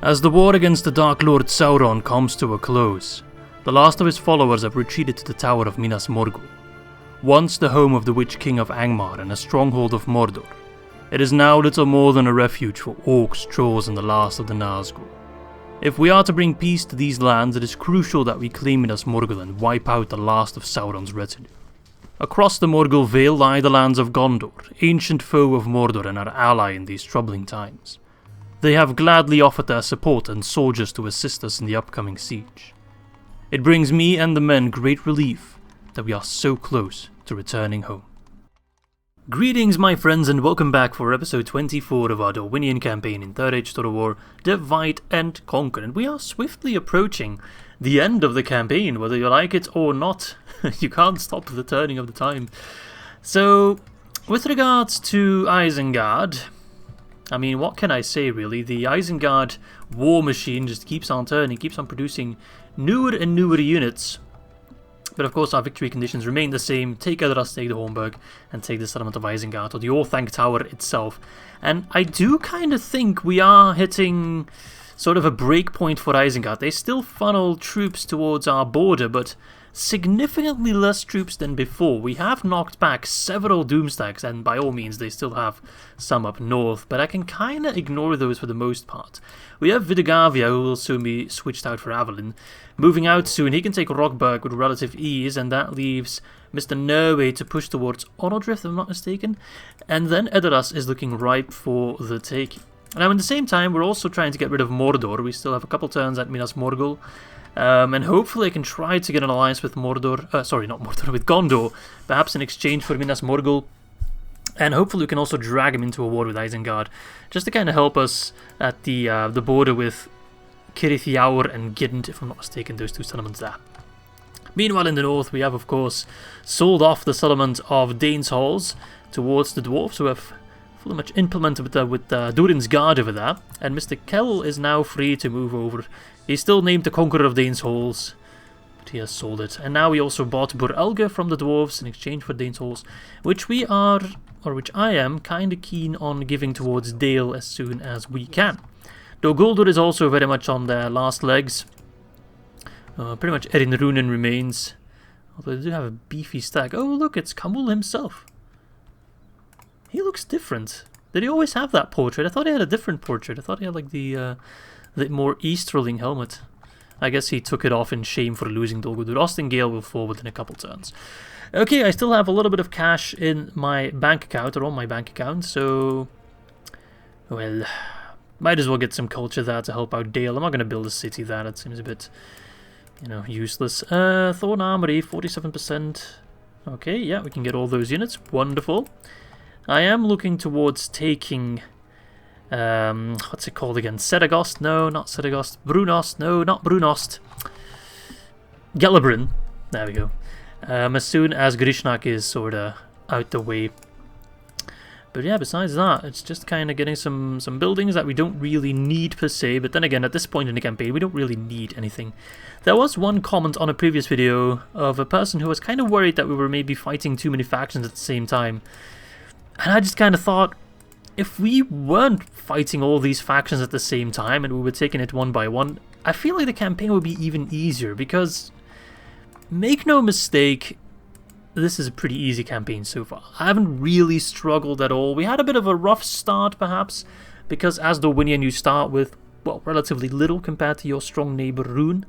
As the war against the Dark Lord Sauron comes to a close, the last of his followers have retreated to the Tower of Minas Morgul. Once the home of the Witch-King of Angmar and a stronghold of Mordor, it is now little more than a refuge for orcs, trolls and the last of the Nazgûl. If we are to bring peace to these lands, it is crucial that we claim Minas Morgul and wipe out the last of Sauron's retinue. Across the Morgul Vale lie the lands of Gondor, ancient foe of Mordor and our ally in these troubling times. They have gladly offered their support and soldiers to assist us in the upcoming siege. It brings me and the men great relief that we are so close to returning home. Greetings my friends and welcome back for episode 24 of our Dorwinion campaign in 3rd Age Total War, Divide and Conquer, and we are swiftly approaching the end of the campaign, whether you like it or not. You can't stop the turning of the time. So, with regards to Isengard, I mean, what can I say really? The Isengard war machine just keeps on turning, keeps on producing newer and newer units. But of course our victory conditions remain the same. Take Ered, take the Hornburg, and take the settlement of Isengard, or the Orthanc Tower itself. And I do kind of think we are hitting sort of a break point for Isengard. They still funnel troops towards our border, but significantly less troops than before. We have knocked back several Doomstacks, and by all means they still have some up north, but I can kind of ignore those for the most part. We have Vidagavia, who will soon be switched out for Avalyn. Moving out soon, he can take Rockberg with relative ease, and that leaves Mr. Norway to push towards Anodrith, if I'm not mistaken. And then Edoras is looking ripe for the taking. Now, at the same time, we're also trying to get rid of Mordor. We still have a couple turns at Minas Morgul. And hopefully I can try to get an alliance with Mordor, with Gondor, perhaps in exchange for Minas Morgul. And hopefully we can also drag him into a war with Isengard, just to kind of help us at the border with Kirithiaur and Gident, if I'm not mistaken, those two settlements there. Meanwhile in the north we have of course sold off the settlement of Dane's Halls towards the dwarves, who have fully much implemented with Durin's Guard over there, and Mr. Kell is now free to move over. He's still named the Conqueror of Dane's Halls, but he has sold it. And now we also bought Bur-Elge from the dwarves in exchange for Dane's Halls, which I am kind of keen on giving towards Dale as soon as we can. Though Guldur is also very much on their last legs. Pretty much Ar-Adûnâim remains, although they do have a beefy stack. Oh look, it's Khamûl himself. He looks different. Did he always have that portrait? I thought he had a different portrait. I thought he had like the more Easterling helmet. I guess he took it off in shame for losing Dol Guldur. Ostingale will fall within a couple turns. Okay, I still have a little bit of cash in my bank account, or on my bank account, so well, might as well get some culture there to help out Dale. I'm not going to build a city there. That seems a bit, useless. Thorn Armory, 47%. Okay, yeah, we can get all those units. Wonderful. I am looking towards taking, what's it called again? Sedagost? No, not Sedagost. Brunost? No, not Brunost. Galabrin. There we go. As soon as Grishnak is sort of out the way. But yeah, besides that, it's just kind of getting some buildings that we don't really need per se. But then again, at this point in the campaign, we don't really need anything. There was one comment on a previous video of a person who was kind of worried that we were maybe fighting too many factions at the same time. And I just kind of thought, if we weren't fighting all these factions at the same time and we were taking it one by one, I feel like the campaign would be even easier, because make no mistake, this is a pretty easy campaign so far. I haven't really struggled at all. We had a bit of a rough start perhaps, because as Dorwinion you start with, well, relatively little compared to your strong neighbor Rune.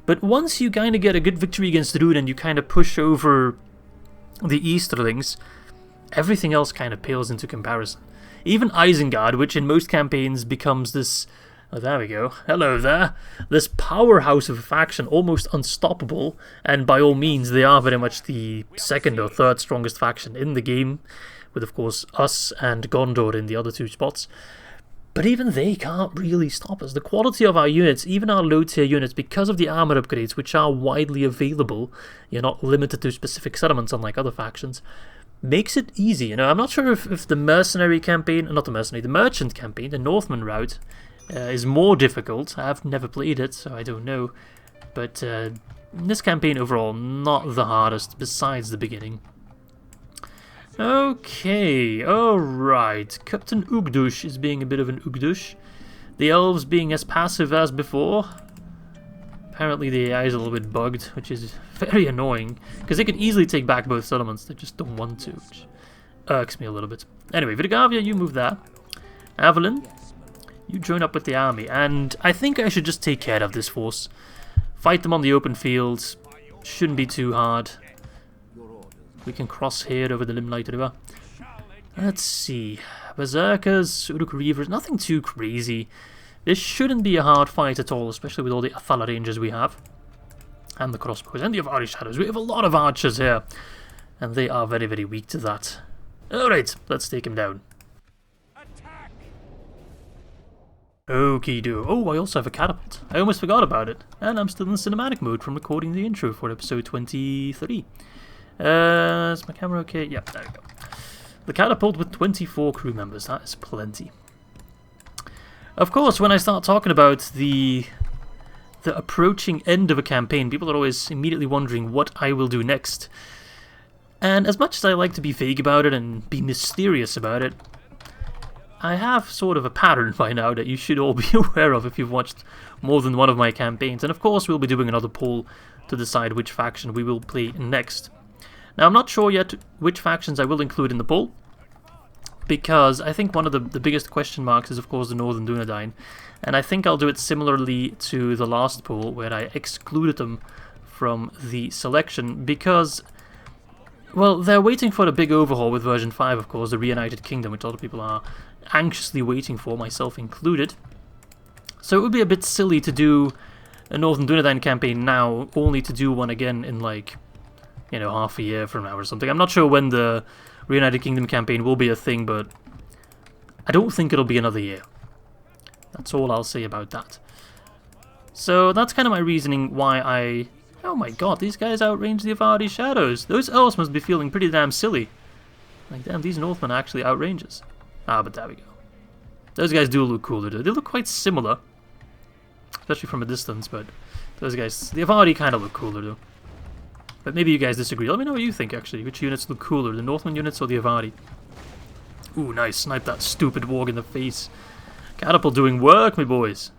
But once you kind of get a good victory against Rune and you kind of push over the Easterlings, everything else kind of pales into comparison. Even Isengard, which in most campaigns becomes this, oh there we go, hello there, this powerhouse of a faction, almost unstoppable, and by all means they are very much the second or third strongest faction in the game, with of course us and Gondor in the other two spots. But even they can't really stop us. The quality of our units, even our low tier units, because of the armor upgrades which are widely available, you're not limited to specific settlements unlike other factions, makes it easy. I'm not sure if the mercenary campaign, not the mercenary, the merchant campaign, the Northman route, is more difficult. I've never played it, so I don't know. But this campaign overall, not the hardest, besides the beginning. Okay, alright. Captain Ugdush is being a bit of an Ugdush. The elves being as passive as before. Apparently the AI is a little bit bugged, which is very annoying, because they could easily take back both settlements, they just don't want to, which irks me a little bit. Anyway, Vidgavia, you move there. Avalyn, you join up with the army, and I think I should just take care of this force. Fight them on the open field, shouldn't be too hard. We can cross here over the Limelight River. Let's see, Berserkers, Uruk Reavers, nothing too crazy. This shouldn't be a hard fight at all, especially with all the Athala Rangers we have. And the crossbows, and the Avari Shadows. We have a lot of archers here. And they are very, very weak to that. Alright, let's take him down. Okie do. Oh, I also have a catapult. I almost forgot about it. And I'm still in cinematic mode from recording the intro for episode 23. Is my camera okay? Yeah, there we go. The catapult with 24 crew members. That is plenty. Of course, when I start talking about the approaching end of a campaign, people are always immediately wondering what I will do next. And as much as I like to be vague about it and be mysterious about it, I have sort of a pattern by now that you should all be aware of if you've watched more than one of my campaigns. And of course, we'll be doing another poll to decide which faction we will play next. Now, I'm not sure yet which factions I will include in the poll, because I think one of the biggest question marks is, of course, the Northern Dunedain. And I think I'll do it similarly to the last poll, where I excluded them from the selection, because, well, they're waiting for the big overhaul with version 5, of course, the Reunited Kingdom, which a lot of people are anxiously waiting for, myself included. So it would be a bit silly to do a Northern Dunedain campaign now, only to do one again in, like, you know, half a year from now or something. I'm not sure when the Reunited Kingdom campaign will be a thing, but I don't think it'll be another year. That's all I'll say about that. So that's kind of my reasoning why I... Oh my god, these guys outrange the Avari Shadows. Those elves must be feeling pretty damn silly. Like, damn, these Northmen actually outrange us. Ah, but there we go. Those guys do look cooler, though. They look quite similar. Especially from a distance, but those guys... The Avari kind of look cooler, though. But maybe you guys disagree. Let me know what you think, actually. Which units look cooler, the Northman units or the Avari? Ooh, nice. Snipe that stupid warg in the face. Catapult doing work, my boys.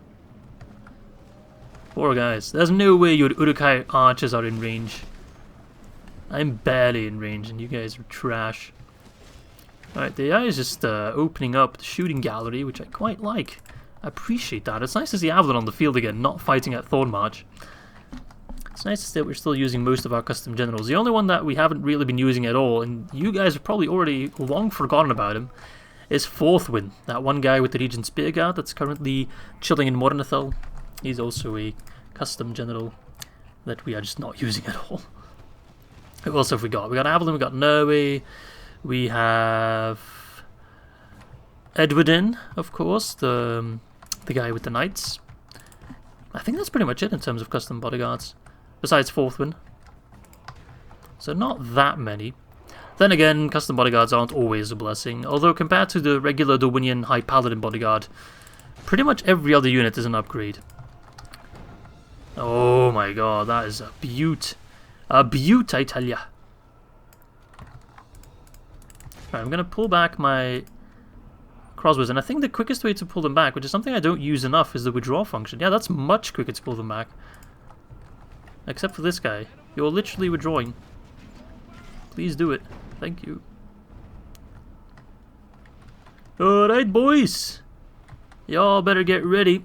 Poor guys. There's no way your Uruk-hai archers are in range. I'm barely in range, and you guys are trash. Alright, the AI is just opening up the shooting gallery, which I quite like. I appreciate that. It's nice to see Avalyn on the field again, not fighting at Thornmarch. It's nice to see that we're still using most of our custom generals. The only one that we haven't really been using at all, and you guys have probably already long forgotten about him, is Forthwin, that one guy with the Regent Spearguard that's currently chilling in Mornithel. He's also a custom general that we are just not using at all. Who else have we got? We got Avalyn, we got Norway, we have Edwardin, of course, the guy with the knights. I think that's pretty much it in terms of custom bodyguards, besides Forthwin. So not that many. Then again, custom bodyguards aren't always a blessing, although compared to the regular Dorwinion High Paladin bodyguard, pretty much every other unit is an upgrade. Oh my god, that is a beaut. A beaut, I tell ya. Right, I'm gonna pull back my crossbows, and I think the quickest way to pull them back, which is something I don't use enough, is the withdraw function. Yeah, that's much quicker to pull them back. Except for this guy. You're literally withdrawing. Please do it. Thank you. Alright, boys. Y'all better get ready,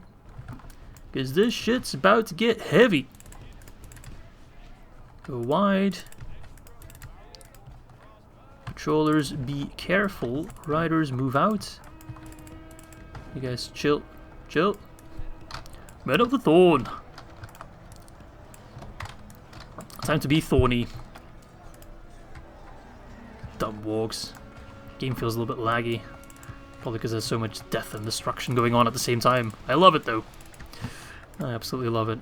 because this shit's about to get heavy. Go wide. Patrollers, be careful. Riders, move out. You guys chill. Chill. Men of the Thorn. Time to be thorny. Dumb wargs. Game feels a little bit laggy. Probably because there's so much death and destruction going on at the same time. I love it though. I absolutely love it.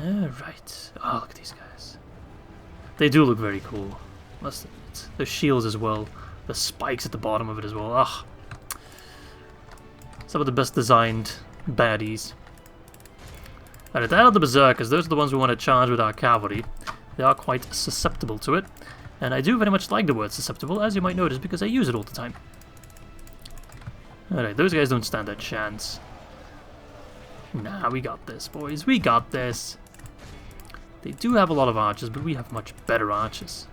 Alright. Oh, look at these guys. They do look very cool. Must admit. The shields as well. The spikes at the bottom of it as well. Ugh. Some of the best designed baddies. Alright, out of the Berserkers, those are the ones we want to charge with our cavalry. They are quite susceptible to it. And I do very much like the word susceptible, as you might notice, because I use it all the time. Alright, those guys don't stand a chance. Nah, we got this, boys. We got this. They do have a lot of archers, but we have much better archers.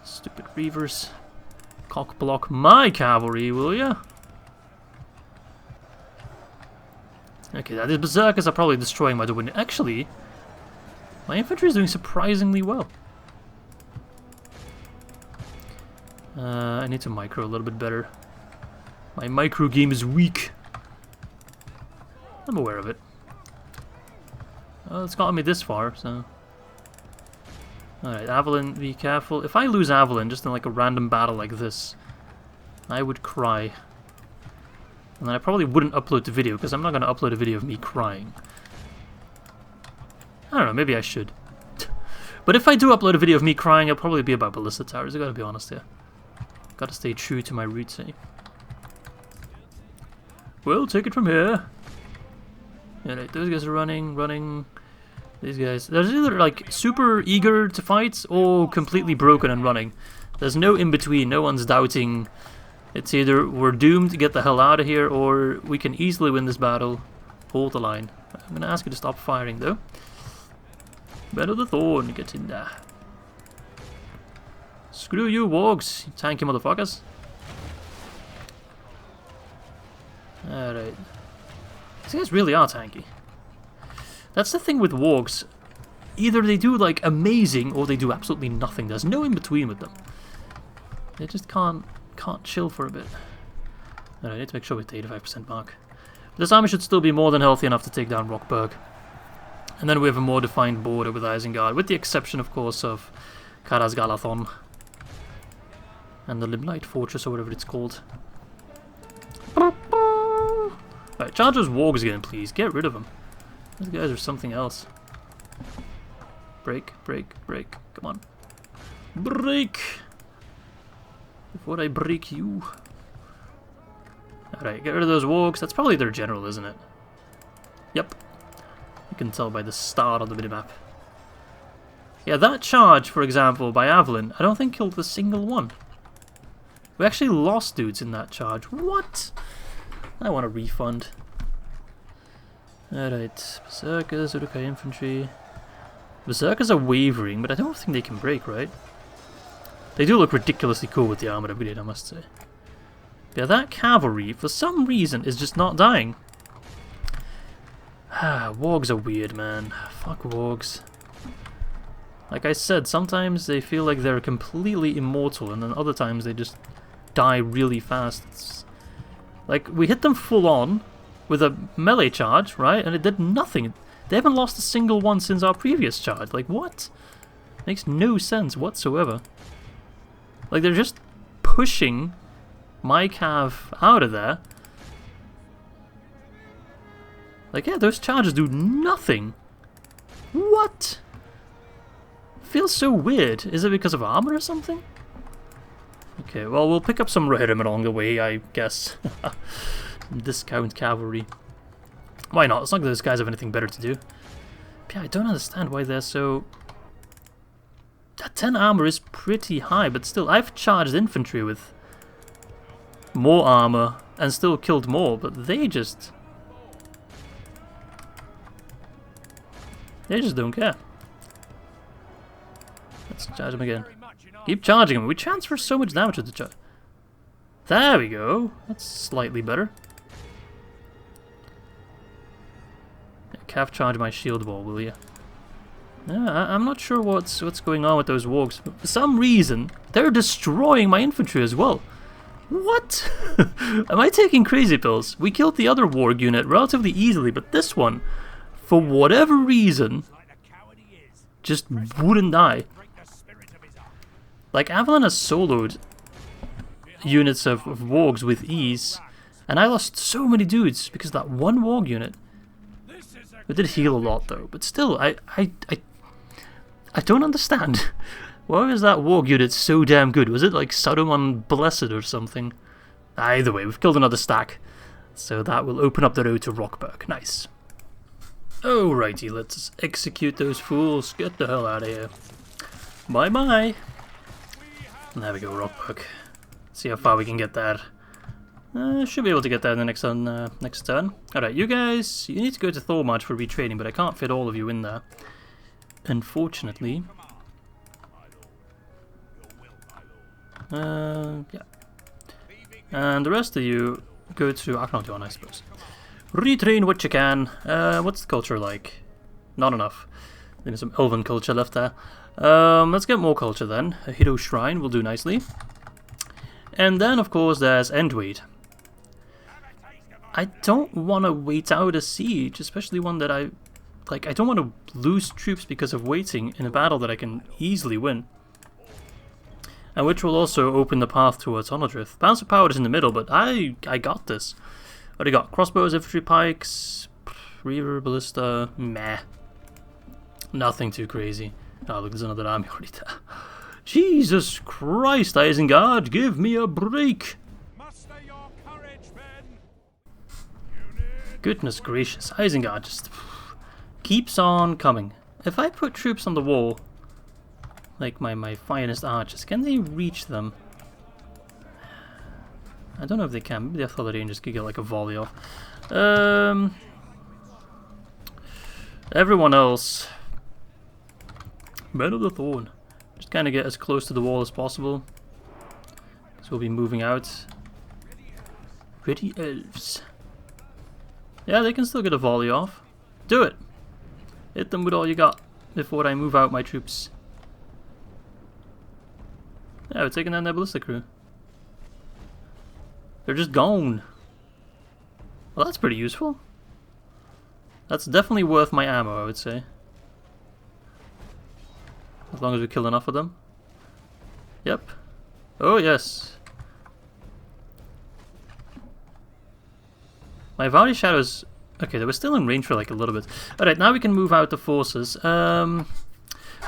Stupid reavers. Cock block my cavalry, will ya? Okay, these berserkers are probably destroying my Dorwinion. Actually, my infantry is doing surprisingly well. I need to micro a little bit better. My micro game is weak. I'm aware of it. Well, it's gotten me this far, so... Alright, Avalon, be careful. If I lose Avalon just in like a random battle like this, I would cry. And then I probably wouldn't upload the video, because I'm not going to upload a video of me crying. I don't know, maybe I should. But if I do upload a video of me crying, it'll probably be about Ballista Towers, I gotta be honest here. Gotta stay true to my roots, eh? Well, take it from here. Alright, those guys are running. These guys, they're either like super eager to fight or completely broken and running. There's no in between, no one's doubting. It's either we're doomed to get the hell out of here or we can easily win this battle. Hold the line. I'm gonna ask you to stop firing though. Bed of the Thorn, get in there. Screw you, wargs, you tanky motherfuckers. Alright. These guys really are tanky. That's the thing with wargs. Either they do like amazing or they do absolutely nothing. There's no in between with them. They just can't chill for a bit. Alright, I need to make sure we hit the 85% mark. But this army should still be more than healthy enough to take down Rockberg. And then we have a more defined border with Isengard, with the exception of course of Karaz Galathon. And the Limelight Fortress or whatever it's called. Alright, charge those wargs again please, get rid of them. These guys are something else. Break. Come on. Break! Before I break you. Alright, get rid of those wargs. That's probably their general, isn't it? Yep. You can tell by the star on the minimap. Yeah, that charge, for example, by Avalon, I don't think killed a single one. We actually lost dudes in that charge. What? I want a refund. Alright, Berserkers, Uruk-hai infantry. Berserkers are wavering, but I don't think they can break, right? They do look ridiculously cool with the armored upgrade, I must say. Yeah, that cavalry, for some reason, is just not dying. Wargs are weird, man. Fuck wargs. Like I said, sometimes they feel like they're completely immortal, and then other times they just die really fast. It's like, we hit them full on with a melee charge, right? And it did nothing. They haven't lost a single one since our previous charge. Like, what? Makes no sense whatsoever. Like, they're just pushing my cav out of there. Like, yeah, those charges do nothing. What? Feels so weird. Is it because of armor or something? Okay, well, we'll pick up some Rohirrim along the way, I guess. Discount cavalry. Why not? It's not like those guys have anything better to do. But yeah, I don't understand why they're so... That 10 armor is pretty high, but still, I've charged infantry with more armor and still killed more, but they just don't care. Let's charge them again. Keep charging them. We transfer so much damage with the charge. There we go. That's slightly better. Cav charge my shield wall, will you? Yeah, I'm not sure what's going on with those wargs. But for some reason, they're destroying my infantry as well. What? Am I taking crazy pills? We killed the other warg unit relatively easily, but this one, for whatever reason, just wouldn't die. Like, Avalon has soloed units of wargs with ease, and I lost so many dudes because of that one warg unit. It did heal a lot though, but still, I don't understand. Why was that warg unit so damn good? Was it like Saruman Blessed or something? Either way, we've killed another stack, so that will open up the road to Rockberg. Nice. Alrighty, let's execute those fools. Get the hell out of here. Bye bye. There we go, Rockberg. See how far we can get there. Should be able to get there in the next turn. Alright, you guys, you need to go to Thormarch for retraining, but I can't fit all of you in there. Unfortunately. Yeah. And the rest of you go to Ar-Adûnâim, I suppose. Retrain what you can. What's the culture like? Not enough. There's some elven culture left there. Let's get more culture then. A hero shrine will do nicely. And then, of course, there's Endweed. I don't want to wait out a siege, especially one that I don't want to lose troops because of waiting in a battle that I can easily win. And which will also open the path towards Anodrith. Bounce of Power is in the middle, but I got this. What do you got? Crossbows, infantry, pikes, reaver, ballista, meh. Nothing too crazy. Oh, look, there's another army already there. Jesus Christ, Isengard, give me a break! Muster your courage, men. Goodness gracious, Isengard just keeps on coming. If I put troops on the wall, like my finest archers, can they reach them? I don't know if they can. Maybe the Artillery Rangers could get like a volley off. Everyone else, Men of the Thorn. Just kind of get as close to the wall as possible. Because we'll be moving out. Pretty elves. Yeah, they can still get a volley off. Do it! Hit them with all you got before I move out my troops. Yeah, we're taking down their ballista crew. They're just gone. Well, that's pretty useful. That's definitely worth my ammo, I would say. As long as we kill enough of them. Yep. Oh, yes. My Valley Shadows... Okay, they were still in range for like a little bit. Alright, now we can move out the forces. How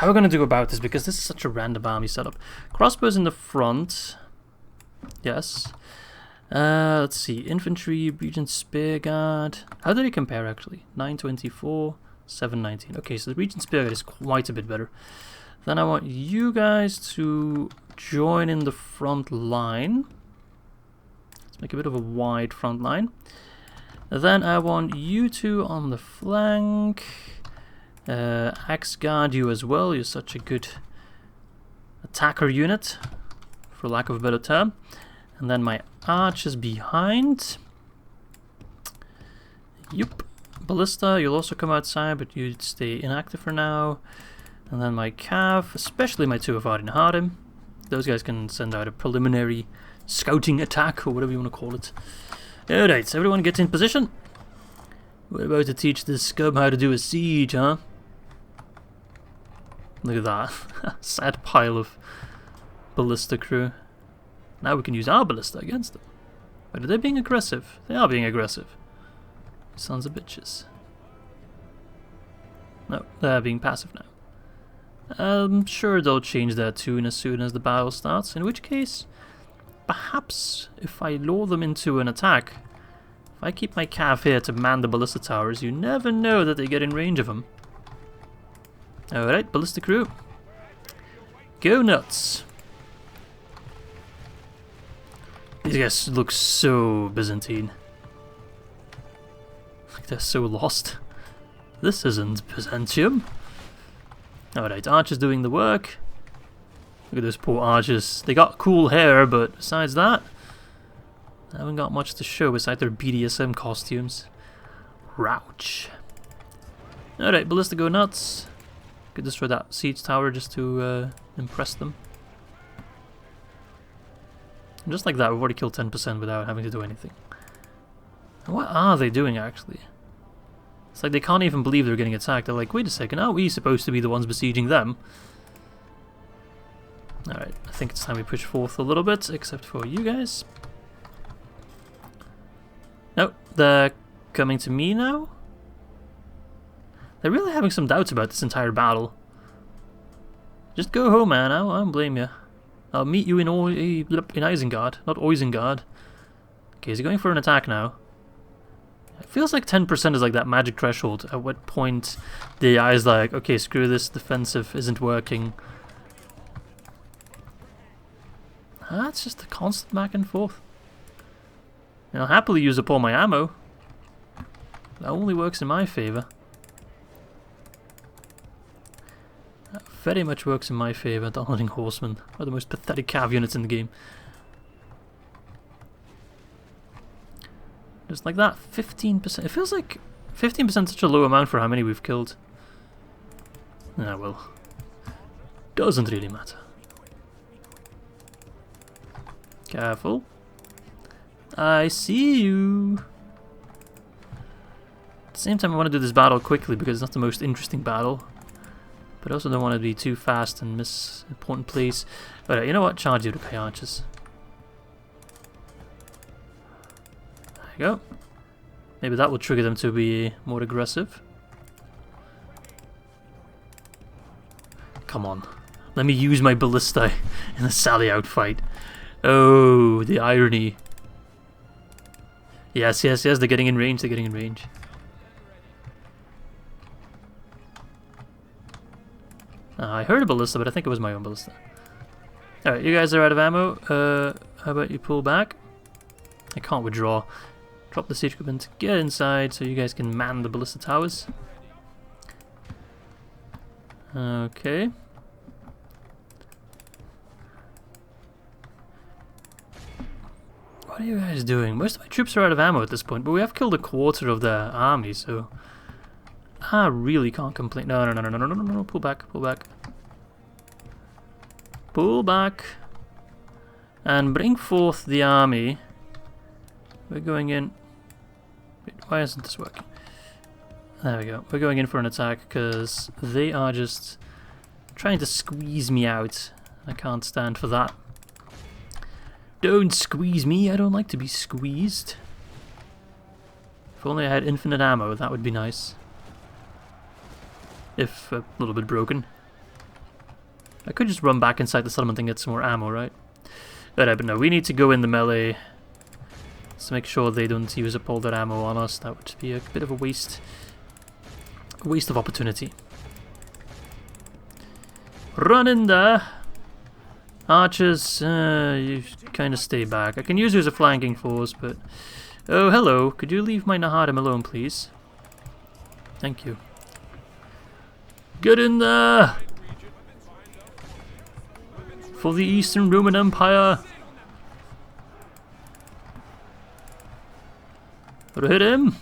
are we going to do about this? Because this is such a random army setup. Crossbows in the front. Yes. Let's see. Infantry, Regent Spearguard. How do they compare, actually? 924, 719. Okay, so the Regent Spearguard is quite a bit better. Then I want you guys to join in the front line. Let's make a bit of a wide front line. Then I want you two on the flank. Axe Guard you as well. You're such a good attacker unit, for lack of a better term. And then my archers behind. Yup. Ballista, you'll also come outside, but you stay inactive for now. And then my cav, especially my two of Ar-Adûnâim. Those guys can send out a preliminary scouting attack, or whatever you want to call it. Alright, so everyone get in position. We're about to teach this scum how to do a siege, huh? Look at that. Sad pile of ballista crew. Now we can use our ballista against them. But are they being aggressive? They are being aggressive. Sons of bitches. No, they're being passive now. I'm sure they'll change their tune as soon as the battle starts, in which case, perhaps if I lure them into an attack, if I keep my cav here to man the ballista towers, you never know that they get in range of them. Alright, ballista crew. Go nuts. These guys look so Byzantine. Like they're so lost. This isn't Byzantium. Alright, archers doing the work. Look at those poor archers. They got cool hair, but besides that, they haven't got much to show besides their BDSM costumes. Rouch. Alright, ballista go nuts. Could destroy that siege tower just to impress them. And just like that, we've already killed 10% without having to do anything. And what are they doing, actually? It's like they can't even believe they're getting attacked. They're like, wait a second, are we supposed to be the ones besieging them? Alright, I think it's time we push forth a little bit, except for you guys. No, they're coming to me now? They're really having some doubts about this entire battle. Just go home, man. I don't blame you. I'll meet you in Isengard, not Isengard. Okay, is he going for an attack now? It feels like 10% is like that magic threshold. At what point the AI is like, okay, screw this, defensive isn't working. It's just a constant back and forth. And I'll happily use up all my ammo. That only works in my favour. That very much works in my favour. The hunting horsemen are the most pathetic cav units in the game. Just like that, 15%. It feels like 15% such a low amount for how many we've killed. Ah, well. Doesn't really matter. Careful. I see you. At the same time, I want to do this battle quickly because it's not the most interesting battle. But I also don't want to be too fast and miss important place. Alright, you know what? Charge Uruk-hai archers. There you go. Maybe that will trigger them to be more aggressive. Come on. Let me use my ballista in a sally out fight. Oh, the irony. Yes, yes, yes, they're getting in range, they're getting in range. I heard a ballista, but I think it was my own ballista. Alright, you guys are out of ammo. How about you pull back? I can't withdraw. Drop the siege equipment, get inside so you guys can man the ballista towers. Okay. What are you guys doing? Most of my troops are out of ammo at this point, but we have killed a quarter of their army, so I really can't complain. No, no, no, no, no, no, no, no, pull back, pull back. Pull back. And bring forth the army. We're going in. Wait, why isn't this working? There we go. We're going in for an attack because they are just trying to squeeze me out. I can't stand for that. Don't squeeze me, I don't like to be squeezed. If only I had infinite ammo, that would be nice. If a little bit broken. I could just run back inside the settlement and get some more ammo, right? But no, we need to go in the melee. Let's make sure they don't use up all their ammo on us. That would be a bit of a waste. A waste of opportunity. Run in there! Archers, you kind of stay back. I can use you as a flanking force, but... Oh, hello. Could you leave my Naharim alone, please? Thank you. Get in there! For the Eastern Roman Empire! Hit him!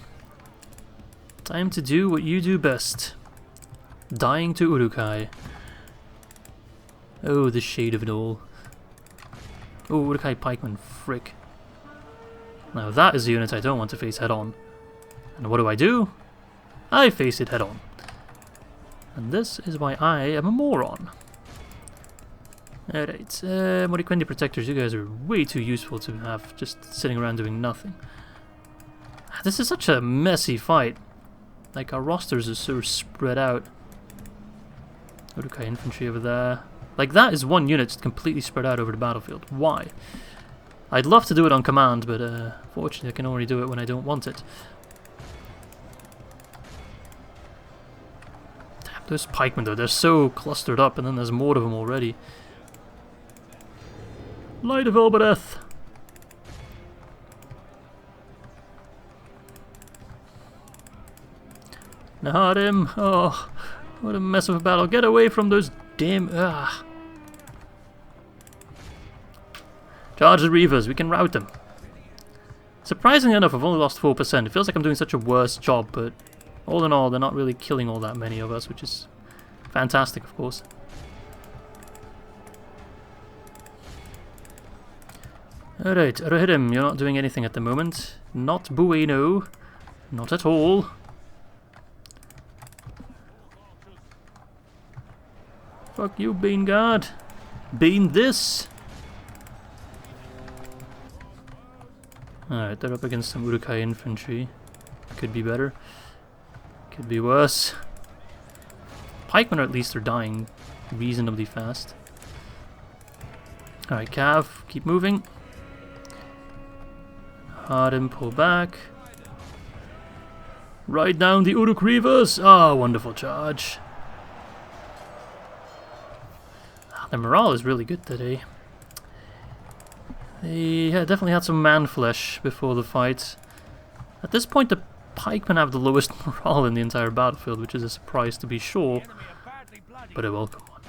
Time to do what you do best. Dying to Uruk-hai. Oh, the shade of it all. Oh, Uruk-hai pikeman, frick. Now that is the unit I don't want to face head on. And what do? I face it head on. And this is why I am a moron. Alright, Morikwendi protectors, you guys are way too useful to have just sitting around doing nothing. This is such a messy fight. Like, our rosters are so spread out. Uruk-hai infantry over there. Like, that is one unit just completely spread out over the battlefield. Why? I'd love to do it on command, but fortunately I can only do it when I don't want it. Damn, those pikemen though, they're so clustered up, and then there's more of them already. Light of Elbereth! Naharim! Oh, what a mess of a battle. Get away from those damn... Ah. Charge the Reavers, we can rout them. Surprisingly enough, I've only lost 4%. It feels like I'm doing such a worse job, but all in all, they're not really killing all that many of us, which is fantastic, of course. Alright, Rohirrim, you're not doing anything at the moment. Not bueno. Not at all. Fuck you, Bane Guard. Bane this. Alright, they're up against some Uruk-hai infantry. Could be better. Could be worse. Pikemen at least are dying reasonably fast. Alright, Cav, keep moving. Naharim, pull back. Ride down the Uruk Reavers! Ah, wonderful charge. The morale is really good today. They definitely had some man flesh before the fight. At this point, the pikemen have the lowest morale in the entire battlefield, which is a surprise to be sure. But it will come on.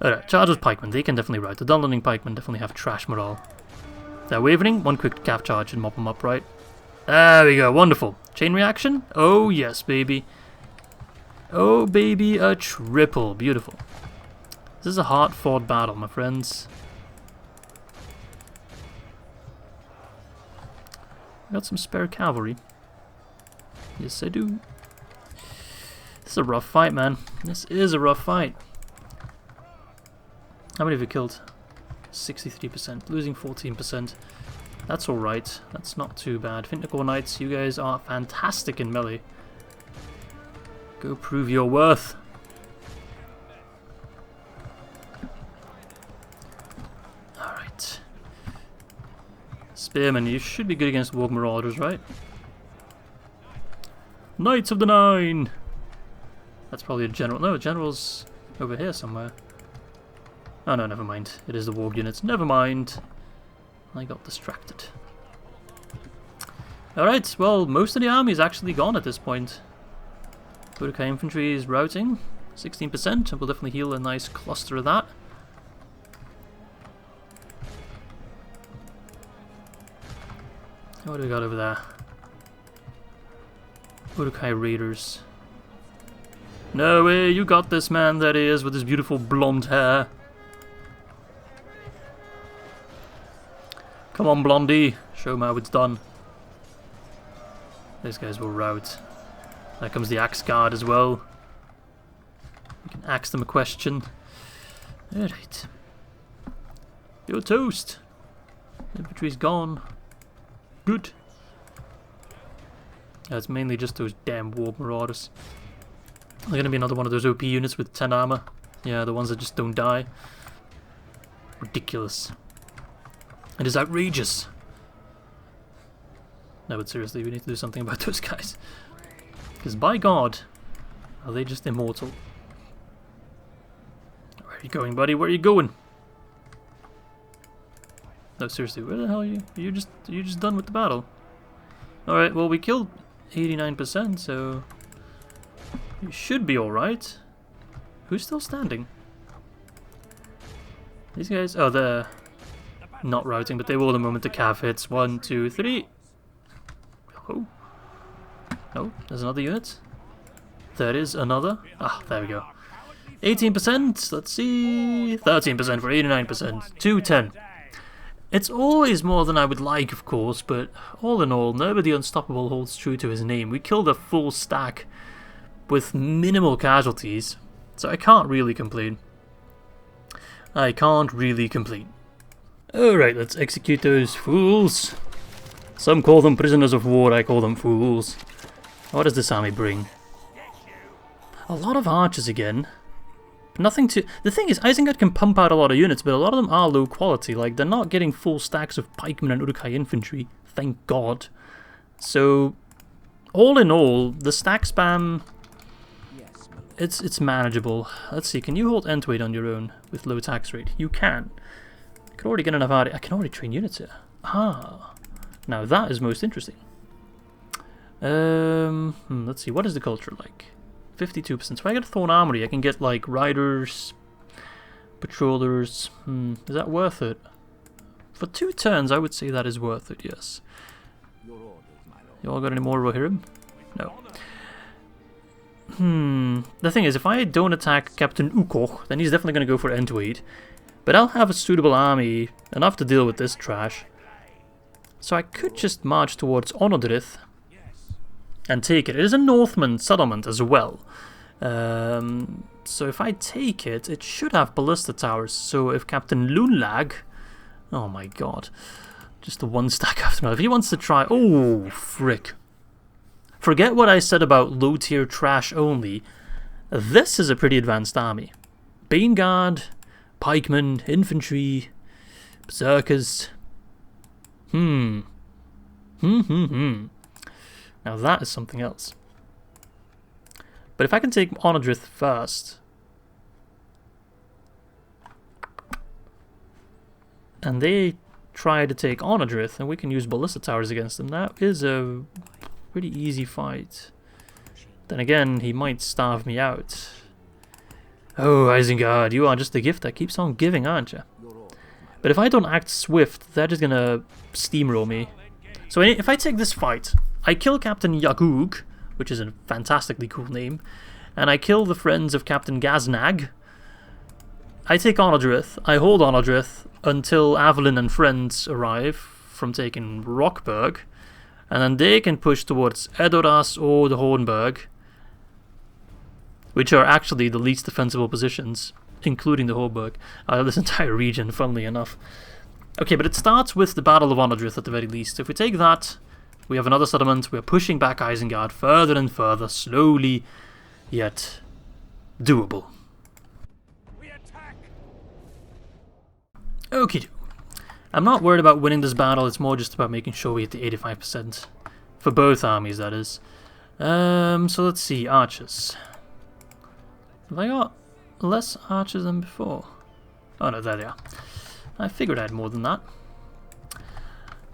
Alright, charge those pikemen. They can definitely ride. The Dunlending pikemen definitely have trash morale. They're wavering. One quick calf charge and mop them up, right? There we go. Wonderful. Chain reaction? Oh, yes, baby. Oh, baby, a triple. Beautiful. This is a hard-fought battle, my friends. Got some spare cavalry. Yes, I do. This is a rough fight, man. This is a rough fight. How many have you killed? 63%. Losing 14%. That's alright. That's not too bad. Finnical Knights, you guys are fantastic in melee. Go prove your worth. Alright. Spearmen, you should be good against Warg Marauders, right? Knights of the Nine! That's probably a general. No, a general's over here somewhere. Oh no, never mind. It is the Warg units. Never mind. I got distracted. Alright, well, most of the army is actually gone at this point. Uruk-hai infantry is routing. 16%. We'll definitely heal a nice cluster of that. What do we got over there? Uruk-hai raiders. No way, you got this, man, that is, with his beautiful blonde hair. Come on, Blondie. Show me how it's done. These guys will rout. There comes the axe guard as well. We can ask them a question. Alright. You're toast. Infantry's gone. Good. Yeah, it's mainly just those damn Warg Marauders. They're gonna be another one of those OP units with 10 armor. Yeah, the ones that just don't die. Ridiculous. It is outrageous. No, but seriously, we need to do something about those guys. Because by God, are they just immortal? Where are you going, buddy? Where are you going? No, seriously, where the hell are you? Are you just done with the battle? Alright, well, we killed 89%, so you should be alright. Who's still standing? These guys, oh, they're not routing, but they will the moment the cav hits. 1, 2, 3. Oh. No, there's another unit. There is another. Ah, there we go. 18%, let's see. 13% for 89%. 210. It's always more than I would like, of course, but all in all, nobody unstoppable holds true to his name. We killed a full stack with minimal casualties, so I can't really complain. I can't really complain. Alright, let's execute those fools. Some call them prisoners of war, I call them fools. What does this army bring? A lot of archers again. But nothing to... The thing is, Isengard can pump out a lot of units, but a lot of them are low quality. Like, they're not getting full stacks of pikemen and Uruk-hai infantry. Thank God. So, all in all, the stack spam... It's manageable. Let's see, can you hold end weight on your own with low tax rate? You can. I can already get enough out. I can already train units here. Ah. Now that is most interesting. Let's see, what is the culture like? 52%. So if I get a Thorn Armory, I can get like riders, patrollers. Is that worth it? For 2 turns, I would say that is worth it, yes. You all got any more Rohirrim? No. The thing is, if I don't attack Captain Ukoch, then he's definitely going to go for end weight. But I'll have a suitable army, enough to deal with this trash. So I could just march towards Anodrith and take it. It is a Northman settlement as well. So if I take it, it should have ballista towers. So if Captain Lunlag... Oh my God. Just the one stack after me. If he wants to try... Oh, frick. Forget what I said about low tier trash only. This is a pretty advanced army. Bane Guard, pikemen, infantry, berserkers. Now that is something else. But if I can take Anodrith first, and they try to take Anodrith, and we can use ballista towers against him. That is a pretty easy fight. Then again, he might starve me out. Oh, Isengard, you are just the gift that keeps on giving, aren't you? But if I don't act swift, they're just gonna steamroll me. So if I take this fight, I kill Captain Yagug, which is a fantastically cool name, and I kill the friends of Captain Gaznag. I take Anodrith, I hold Anodrith until Avalyn and friends arrive from taking Rockberg, and then they can push towards Edoras or the Hornburg, which are actually the least defensible positions, including the Hornburg, out of this entire region, funnily enough. Okay, but it starts with the Battle of Anodrith at the very least. If we take that, we have another settlement, we're pushing back Isengard further and further, slowly, yet doable. Okie-do. I'm not worried about winning this battle, it's more just about making sure we hit the 85%. For both armies, that is. So let's see, archers. Have I got less archers than before? Oh no, there they are. I figured I had more than that.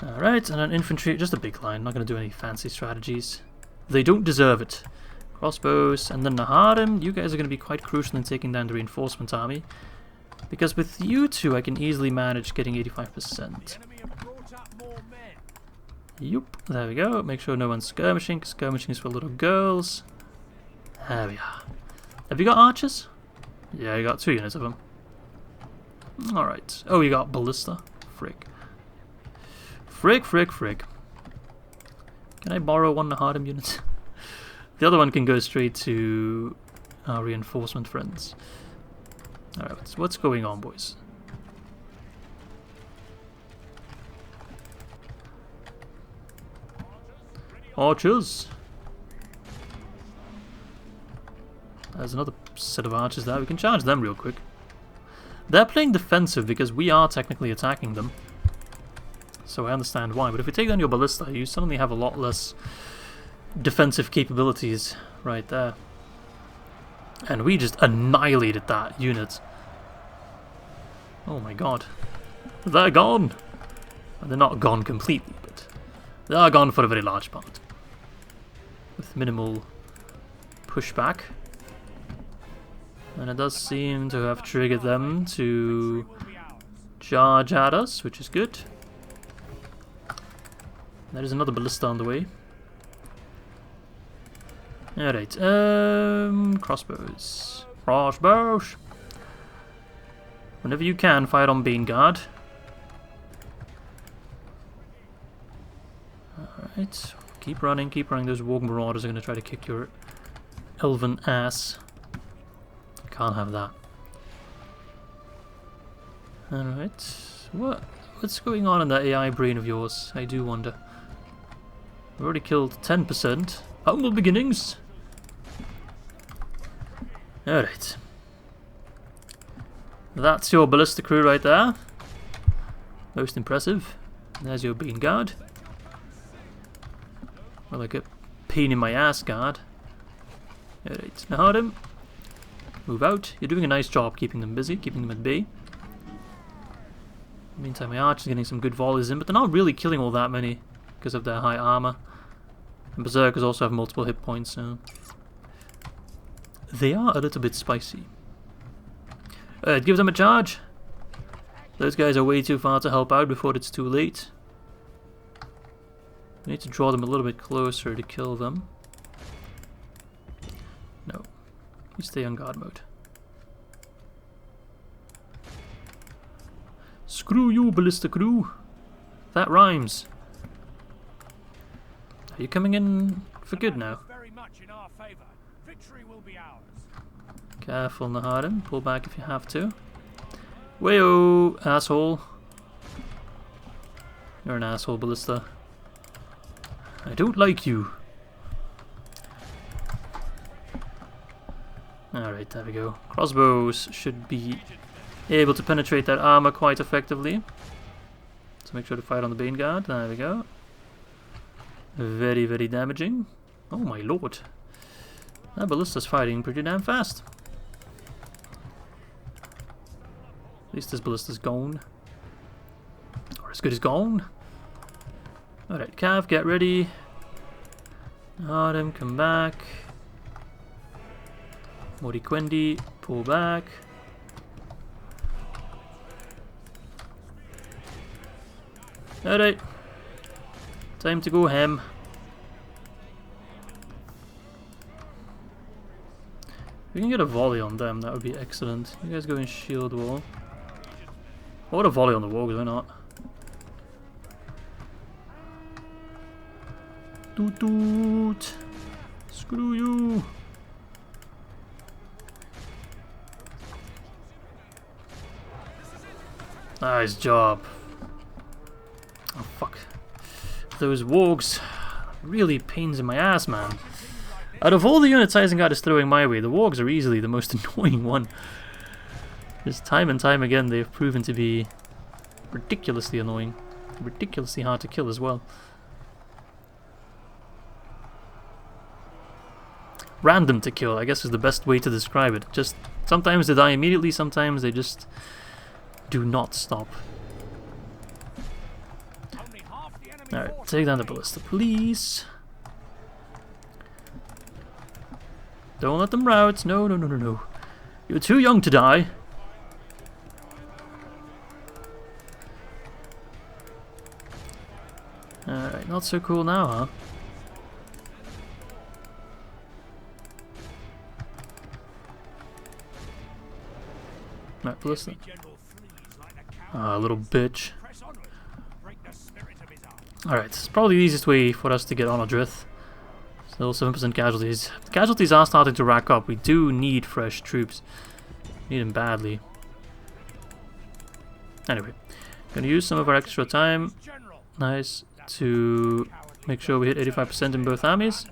Alright, and an infantry, just a big line, not going to do any fancy strategies. They don't deserve it. Crossbows, and then Naharim, you guys are going to be quite crucial in taking down the reinforcement army. Because with you two, I can easily manage getting 85%. Yup, there we go. Make sure no one's skirmishing, because skirmishing is for little girls. There we are. Have you got archers? Yeah, you got 2 units of them. Alright. Oh, you got ballista. Frick. Frick, frick, frick. Can I borrow one Naharim unit? The other one can go straight to our reinforcement friends. Alright, what's going on, boys? Archers! There's another set of archers there. We can charge them real quick. They're playing defensive because we are technically attacking them. So I understand why. But if we take down your ballista, you suddenly have a lot less defensive capabilities right there. And we just annihilated that unit. Oh my god. They're gone! They're not gone completely, but they are gone for a very large part. With minimal pushback. And it does seem to have triggered them to charge at us, which is good. There is another ballista on the way. Alright, crossbows. Crossbows! Whenever you can, fire on Baneguard. Alright, keep running, keep running. Those Warg Marauders are going to try to kick your elven ass. Can't have that. Alright, what's going on in that AI brain of yours? I do wonder. We've already killed 10%. Humble beginnings! Alright. That's your ballista crew right there. Most impressive. There's your bean guard. Well, like a pain in my ass guard. Alright, Naharim. Move out. You're doing a nice job keeping them busy, keeping them at bay. Meantime, my archers are getting some good volleys in, but they're not really killing all that many because of their high armor. And berserkers also have multiple hit points, so they are a little bit spicy. Give them a charge. Those guys are way too far to help out before it's too late. We need to draw them a little bit closer to kill them. No. You stay on guard mode. Screw you, ballista crew. That rhymes. Are you coming in for good now? Careful, Naharim. Pull back if you have to. Wayo, asshole. You're an asshole, ballista. I don't like you. Alright, there we go. Crossbows should be able to penetrate that armor quite effectively. So make sure to fire on the Bane Guard. There we go. Very, very damaging. Oh my lord. That ballista's fighting pretty damn fast. At least this ballista's gone. Or Looks good, he's gone. Alright, Cav, get ready. Adam, come back. Moriquendi, pull back. Alright. Time to go ham. If we can get a volley on them, that would be excellent. You guys go in shield wall. What a volley on the wargs, why not? Toot toot! Screw you! Nice job. Oh fuck. Those wargs really pains in my ass, man. Out of all the units Isengard is throwing my way, the wargs are easily the most annoying one. Just time and time again they've proven to be ridiculously annoying. Ridiculously hard to kill as well. Random to kill, I guess, is the best way to describe it. Just sometimes they die immediately, sometimes they just do not stop. Alright, take down the ballista, please. Don't let them rout. No, no, no, no, no. You're too young to die. Alright, not so cool now, huh? Right, ballista. Ah, little bitch. Alright, it's probably the easiest way for us to get Anodrith. Still 7% casualties. The casualties are starting to rack up. We do need fresh troops. Need them badly. Anyway, gonna use some of our extra time. Nice. To make sure we hit 85% in both armies.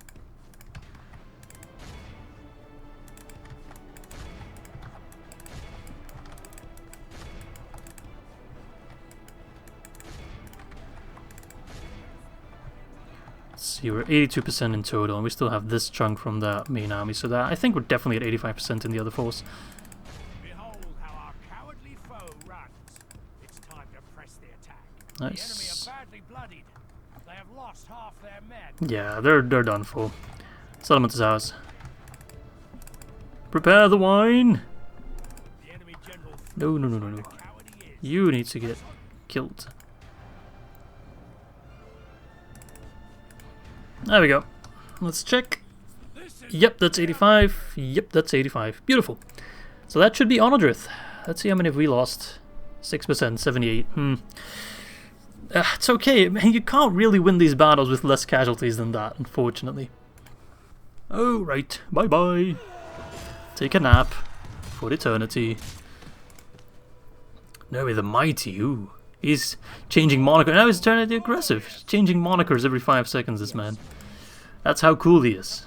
See, we're 82% in total, and we still have this chunk from the main army, so that I think we're definitely at 85% in the other force. Behold how our cowardly foe runs. It's time to press the attack. Nice. The enemy are badly bloodied. They have lost half their men. Yeah, they're done for. Settlement is ours. Prepare the wine. The enemy general No, no, no, no, no. You need to get killed. There we go. Let's check. Yep, that's 85. Yep, that's 85. Beautiful. So that should be Anodrith. Let's see how many have we lost. 6%, 78. It's okay. You can't really win these battles with less casualties than that, unfortunately. Oh, right. Bye-bye. Take a nap. For eternity. No, the mighty. Ooh. He's changing moniker. Now he's turning to aggressive. He's changing monikers every 5 seconds, this man. That's how cool he is.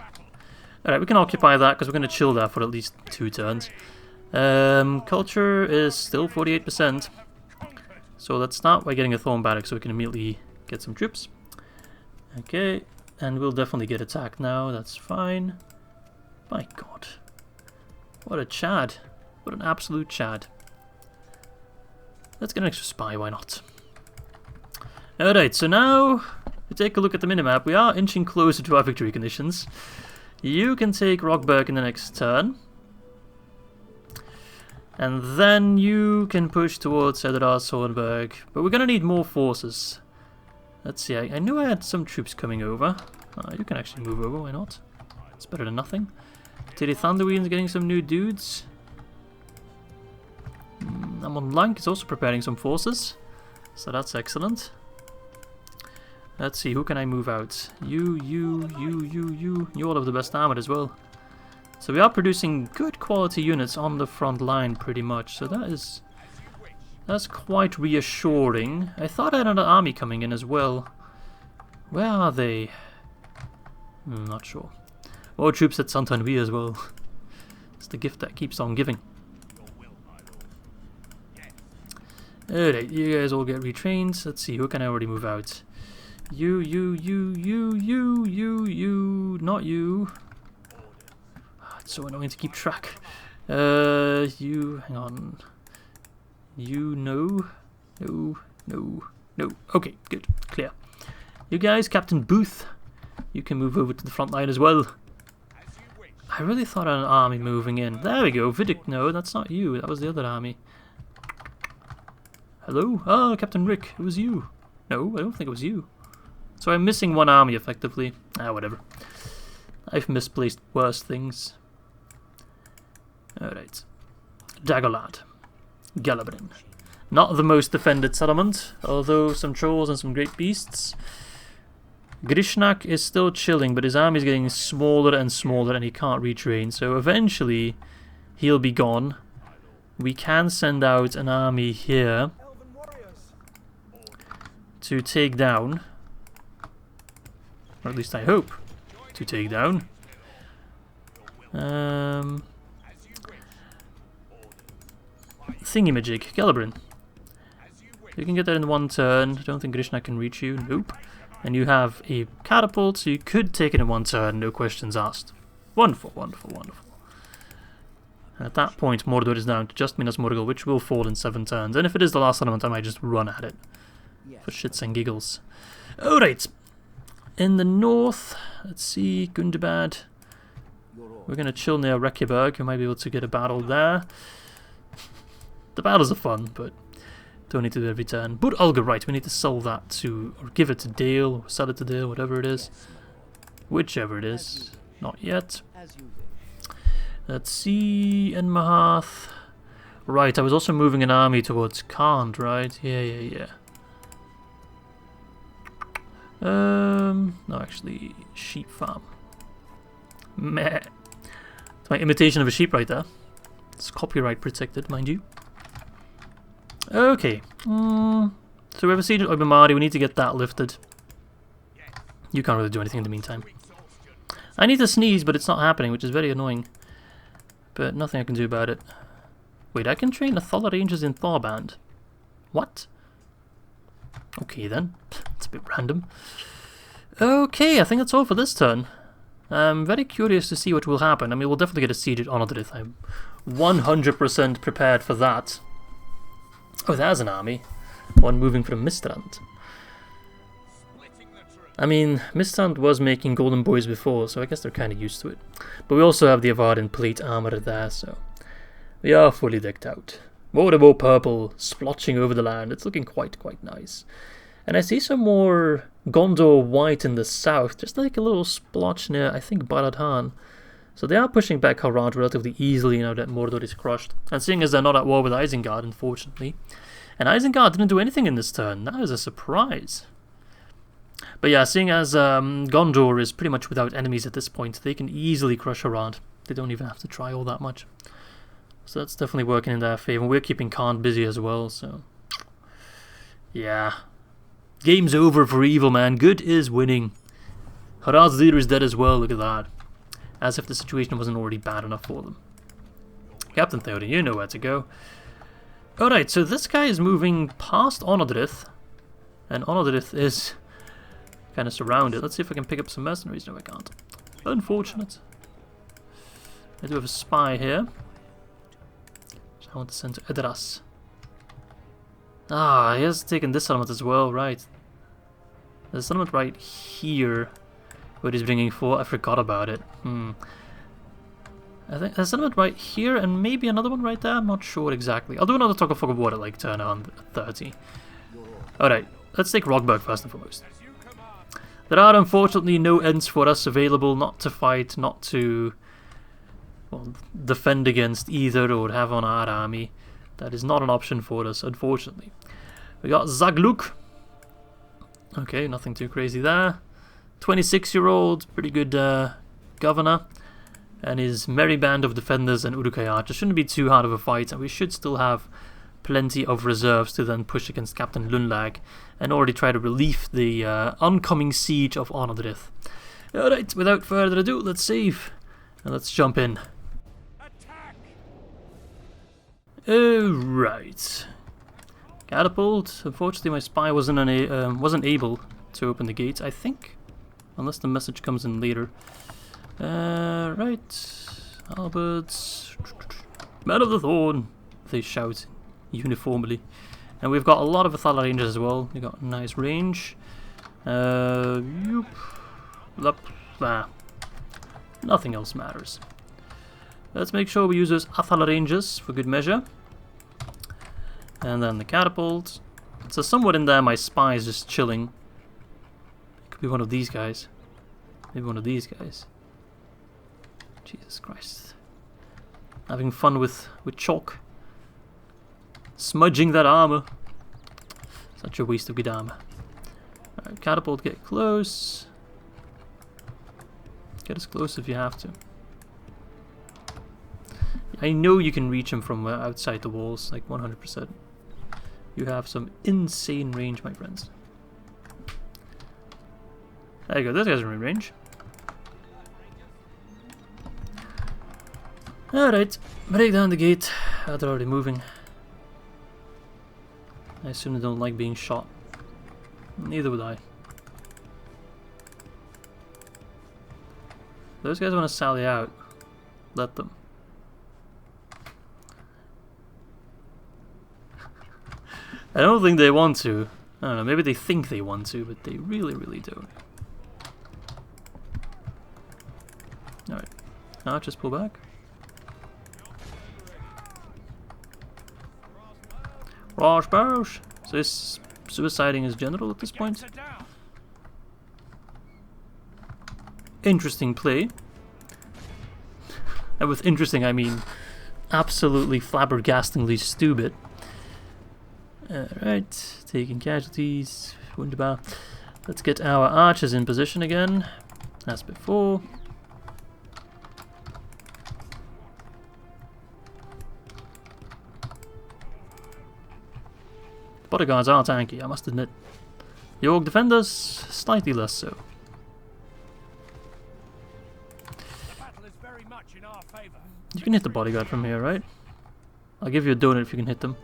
Alright, we can occupy that because we're going to chill that for at least 2 turns. Culture is still 48%. So let's start by getting a Thorn Barrack so we can immediately get some troops. Okay, and we'll definitely get attacked now. That's fine. My god. What a Chad. What an absolute Chad. Let's get an extra spy, why not? Alright, so now we take a look at the minimap. We are inching closer to our victory conditions. You can take Rockberg in the next turn. And then you can push towards Ered Sornberg. But we're going to need more forces. Let's see, I knew I had some troops coming over. You can actually move over, why not? It's better than nothing. Teddy Thunderween's getting some new dudes. Amon Blanc is also preparing some forces, so that's excellent. Let's see, who can I move out? You all have the best armor as well. So we are producing good quality units on the front line pretty much, so that's quite reassuring. I thought I had another army coming in as well. Where are they? Not sure. More troops at Santanvi as well. It's the gift that keeps on giving. Alright, you guys all get retrained. Let's see, who can I already move out? You, not you. It's so annoying to keep track. You, hang on. You, no. No. Okay, good. Clear. You guys, Captain Booth, you can move over to the front line as well. I really thought I had an army moving in. There we go. Vidic. No, that's not you. That was the other army. Hello? Oh, Captain Rick. It was you. No, I don't think it was you. So I'm missing one army, effectively. Ah, whatever. I've misplaced worse things. Alright. Daggerlad. Galabrin. Not the most defended settlement, although some trolls and some great beasts. Grishnak is still chilling, but his army is getting smaller and smaller and he can't retrain, so eventually he'll be gone. We can send out an army here to take down, or at least I hope to take down, thingy-majig, Galabrin. You can get there in one turn. I don't think Grishnak can reach you. Nope. And you have a catapult, so you could take it in one turn, no questions asked. Wonderful, wonderful, wonderful. And at that point, Mordor is down to just Minas Morgul, which will fall in 7 turns. And if it is the last settlement, I might just run at it. For shits and giggles. Alright. In the north, let's see, Gundabad. We're going to chill near Reykjavík. We might be able to get a battle there. The battles are fun, but don't need to do it every turn. But Ulga, right, we need to sell that to, or give it to Dale, or sell it to Dale, whatever it is. Whichever it is. Not yet. Let's see, in Mahath. Right, I was also moving an army towards Khand, right? Yeah. No, actually, sheep farm. Meh. It's my imitation of a sheep right there. It's copyright protected, mind you. Okay. So we have a siege at Oibamari. We need to get that lifted. You can't really do anything in the meantime. I need to sneeze, but it's not happening, which is very annoying. But nothing I can do about it. Wait, I can train the Thala Rangers in Tharband. What? Okay then. It's a bit random. Okay, I think that's all for this turn. I'm very curious to see what will happen. I mean, we'll definitely get a siege at Anodrith. I'm 100% prepared for that. Oh, there's an army. One moving from Mistrand. I mean, Mistrand was making golden boys before, so I guess they're kind of used to it. But we also have the Avarin plate armor there, so we are fully decked out. More purple splotching over the land. It's looking quite nice. And I see some more Gondor white in the south, just like a little splotch near, I think, Ar-Adûnâim. So they are pushing back Harad relatively easily now that Mordor is crushed. And seeing as they're not at war with Isengard, unfortunately. And Isengard didn't do anything in this turn. That is a surprise. But yeah, seeing as Gondor is pretty much without enemies at this point, they can easily crush Harad. They don't even have to try all that much. So that's definitely working in their favour. We're keeping Khand busy as well, so... yeah. Game's over for evil, man. Good is winning. Harad's leader is dead as well, look at that. As if the situation wasn't already bad enough for them. Captain Theoden, you know where to go. Alright, so this guy is moving past Anodrith. And Anodrith is kind of surrounded. Let's see if I can pick up some mercenaries. No, I can't. Unfortunate. I do have a spy here. Which I want to send to Edras. Ah, he has taken this settlement as well, right. There's a settlement right here. What he's bringing for, I forgot about it. I think there's a settlement right here and maybe another one right there. I'm not sure exactly. I'll do another Talk of Fog of War at like turn on 30. Alright, let's take Rockberg first and foremost. There are unfortunately no ends for us available, not to fight, not to well, defend against either or have on our army. That is not an option for us, unfortunately. We got Zagluk. Okay, nothing too crazy there. 26-year-old, pretty good governor, and his merry band of defenders and Uruk-hai archers shouldn't be too hard of a fight, and we should still have plenty of reserves to then push against Captain Lunlag and already try to relieve the oncoming siege of Anodrith. Alright, without further ado, let's save and let's jump in. Alright. Catapult. Unfortunately, my spy wasn't able to open the gates, I think. Unless the message comes in later. Right. Alberts. Men of the Thorn. They shout uniformly. And we've got a lot of Athala Rangers as well. We've got a nice range. Nothing else matters. Let's make sure we use those Athala Rangers for good measure. And then the catapult. So somewhat in there my spy is just chilling. It could be one of these guys. Maybe one of these guys. Jesus Christ. Having fun with chalk. Smudging that armor. Such a waste of good armor. Alright, catapult, get close. Get as close if you have to. I know you can reach him from outside the walls, like 100%. You have some insane range, my friends. There you go, this guy's in range. Alright, break down the gate. Oh, they're already moving. I assume they don't like being shot. Neither would I. Those guys want to sally out. Let them. I don't think they want to. I don't know, maybe they think they want to, but they really, really don't. Alright. Now just pull back. Rockberg. So is suiciding his general at this point? Interesting play. And with interesting I mean absolutely flabbergastingly stupid. Alright, taking casualties. Wunderbar. Let's get our archers in position again, as before. Bodyguards are tanky, I must admit. The orc defenders, slightly less so. You can hit the bodyguard from here, right? I'll give you a donut if you can hit them.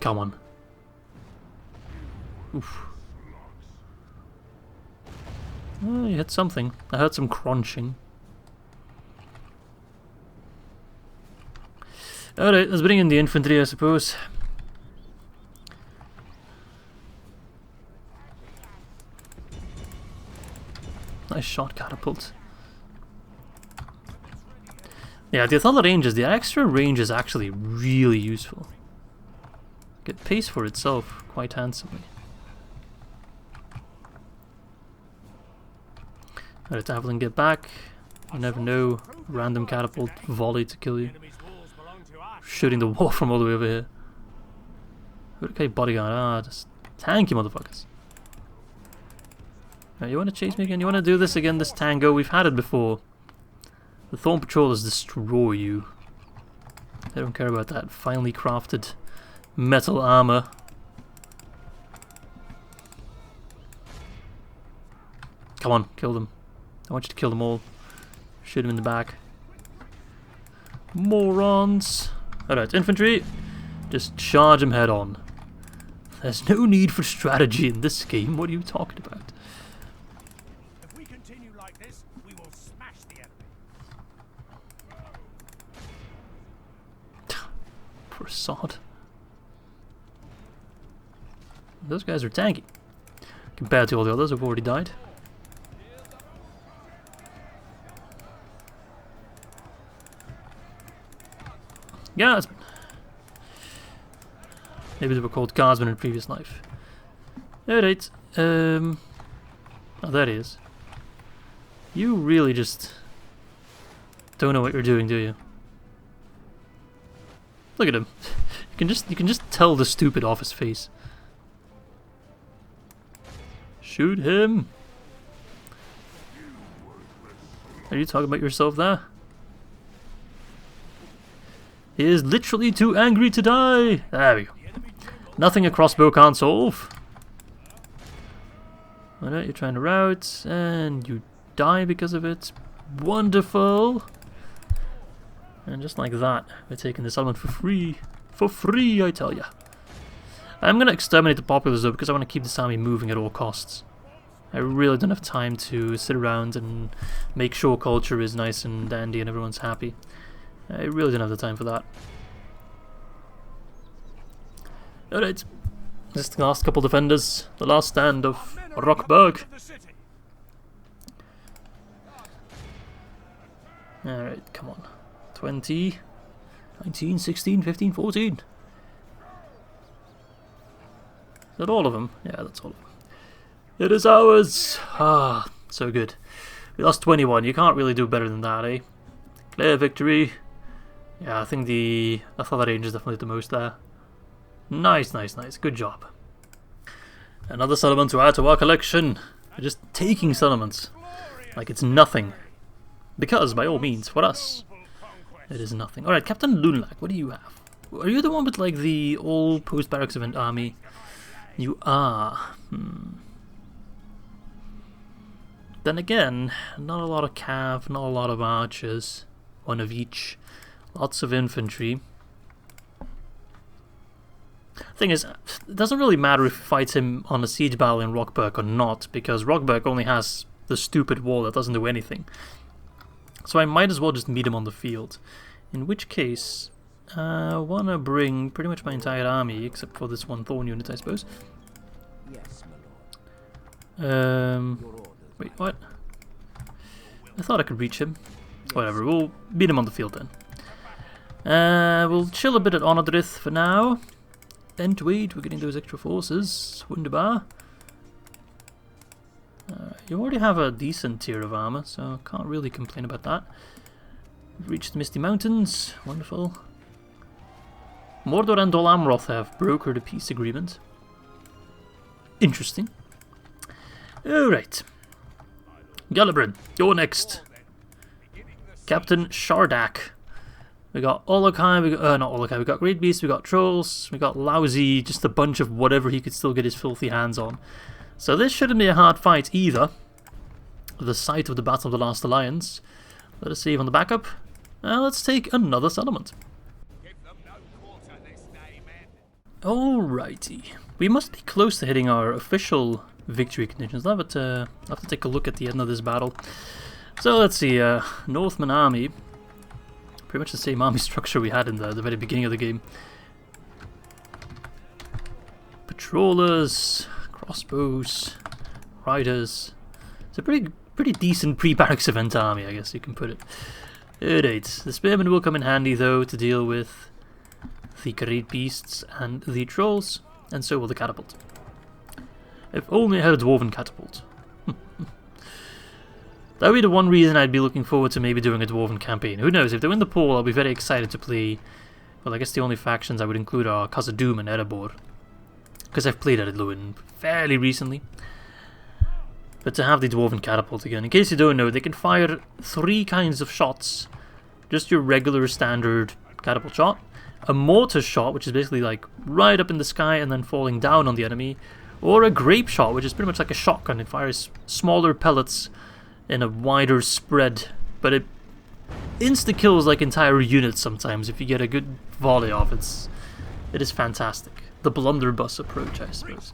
Come on. Oof. Oh, you hit something. I heard some crunching. Alright, let's bring in the infantry, I suppose. Nice shot, catapult. Yeah, the Athala ranges, the extra range is actually really useful. It pays for itself quite handsomely. Alright, Avalon, get back. You never know, random catapult volley to kill you. Shooting the wall from all the way over here. Okay, bodyguard, just tanky motherfuckers. Right, you want to chase me again? You want to do this again, this tango? We've had it before. The Thorn Patrollers destroy you. They don't care about that finely crafted metal armor. Come on, kill them. I want you to kill them all. Shoot them in the back. Morons! Alright, infantry. Just charge them head on. There's no need for strategy in this game. What are you talking about? If we continue like this, we will smash the enemy. Poor sod. Those guys are tanky compared to all the others who've already died. Guardsmen. Maybe they were called guardsmen in previous life. Alright. Oh, there he is. You really just don't know what you're doing, do you? Look at him. You can just tell the stupid off his face. Shoot him! Are you talking about yourself there? He is literally too angry to die! There we go. Nothing a crossbow can't solve. Alright, you're trying to rout, and you die because of it. Wonderful! And just like that, we're taking this element for free. For free, I tell ya. I'm gonna exterminate the populace though, because I want to keep this army moving at all costs. I really don't have time to sit around and make sure culture is nice and dandy and everyone's happy. I really don't have the time for that. Alright. Just the last couple defenders. The last stand of Rockberg. Alright, come on. 20, 19, 16, 15, 14. Is that all of them? Yeah, that's all of them. It is ours! Ah, so good. We lost 21. You can't really do better than that, eh? Clear victory. Yeah, I think the Athala range is definitely the most there. Nice, nice, nice. Good job. Another settlement to add to our collection. We're just taking settlements like it's nothing. Because, by all means, for us, it is nothing. Alright, Captain Luin, what do you have? Are you the one with, like, the all post-barracks event army? You are. Then again, not a lot of cav, not a lot of archers. One of each. Lots of infantry. Thing is, it doesn't really matter if you fight him on a siege battle in Rockberg or not, because Rockberg only has the stupid wall that doesn't do anything. So I might as well just meet him on the field. In which case, I want to bring pretty much my entire army, except for this one thorn unit, I suppose. Yes, my lord. Wait, what? I thought I could reach him. Whatever, we'll beat him on the field then. We'll chill a bit at Anodrith for now. And wait, we're getting those extra forces. Wunderbar. You already have a decent tier of armor, so can't really complain about that. We've reached the Misty Mountains. Wonderful. Mordor and Dol Amroth have brokered a peace agreement. Interesting. Alright. Galabrin, you're next. Captain Shardak. We got Olokai, not Olokai, we got Great Beasts, we got Trolls, we got Lousy, just a bunch of whatever he could still get his filthy hands on. So this shouldn't be a hard fight either. The site of the Battle of the Last Alliance. Let us save on the backup. Let's take another settlement. Alrighty. We must be close to hitting our official victory conditions. I'll have to take a look at the end of this battle. So let's see, Northman army. Pretty much the same army structure we had in the very beginning of the game. Patrollers, crossbows, riders. It's a pretty decent pre-barracks event army, I guess you can put it. Alright, the spearmen will come in handy though to deal with the great beasts and the trolls, and so will the catapult. If only I had a dwarven catapult. That would be the one reason I'd be looking forward to maybe doing a dwarven campaign. Who knows, if they win the poll, I'll be very excited to play. Well, I guess the only factions I would include are Khazad-dûm and Erebor, because I've played Ar-Adûnâim fairly recently. But to have the dwarven catapult again, in case you don't know, they can fire 3 kinds of shots. Just your regular standard catapult shot, a mortar shot, which is basically like right up in the sky and then falling down on the enemy, or a grape shot, which is pretty much like a shotgun. It fires smaller pellets in a wider spread, but it insta-kills like entire units sometimes if you get a good volley off. It is fantastic. The blunderbuss approach, I suppose.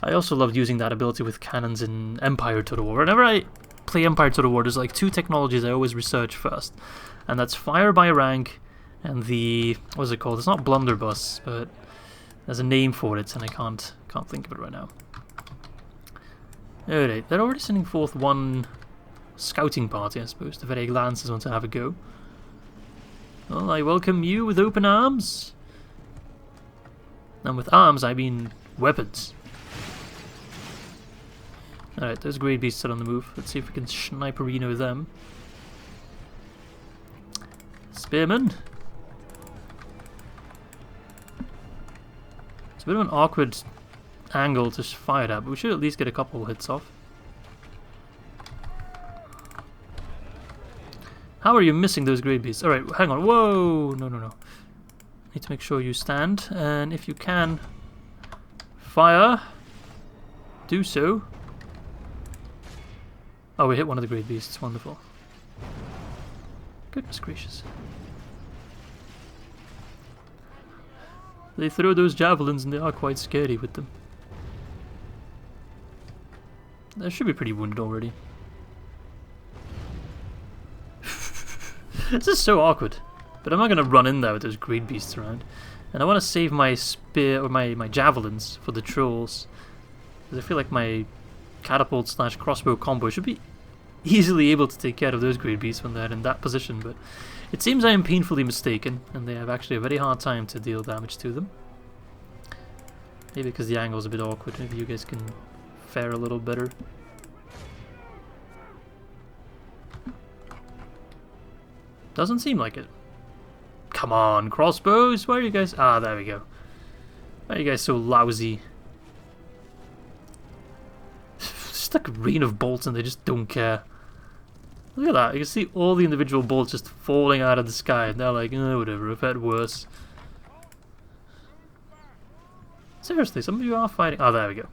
I also loved using that ability with cannons in Empire Total War. Whenever I play Empire Total War, there's like 2 technologies I always research first, and that's fire by rank and the, what's it called? It's not blunderbuss, but there's a name for it, and I can't think of it right now. Alright, they're already sending forth one scouting party, I suppose. The very Lancers want to have a go. Well, I welcome you with open arms. And with arms, I mean weapons. Alright, those great beasts are on the move. Let's see if we can sniperino them. Spearmen. It's a bit of an awkward angle to fire at, but we should at least get a couple hits off. How are you missing those great beasts? Alright, hang on. Whoa! No. Need to make sure you stand, and if you can fire, do so. Oh, we hit one of the great beasts. Wonderful. Goodness gracious. They throw those javelins and they are quite scary with them. They should be pretty wounded already. This is so awkward. But I'm not going to run in there with those great beasts around. And I want to save my spear, or my javelins for the trolls. Because I feel like my catapult / crossbow combo should be easily able to take care of those great beasts when they're in that position. But it seems I am painfully mistaken, and they have actually a very hard time to deal damage to them. Maybe because the angle's a bit awkward. Maybe you guys can fare a little better. Doesn't seem like it. Come on, crossbows! Where are you guys? Ah, there we go. Why are you guys so lousy? Just like a rain of bolts and they just don't care. Look at that. You can see all the individual bolts just falling out of the sky and they're like, oh, whatever, I've had worse. Seriously, some of you are fighting. Oh, there we go.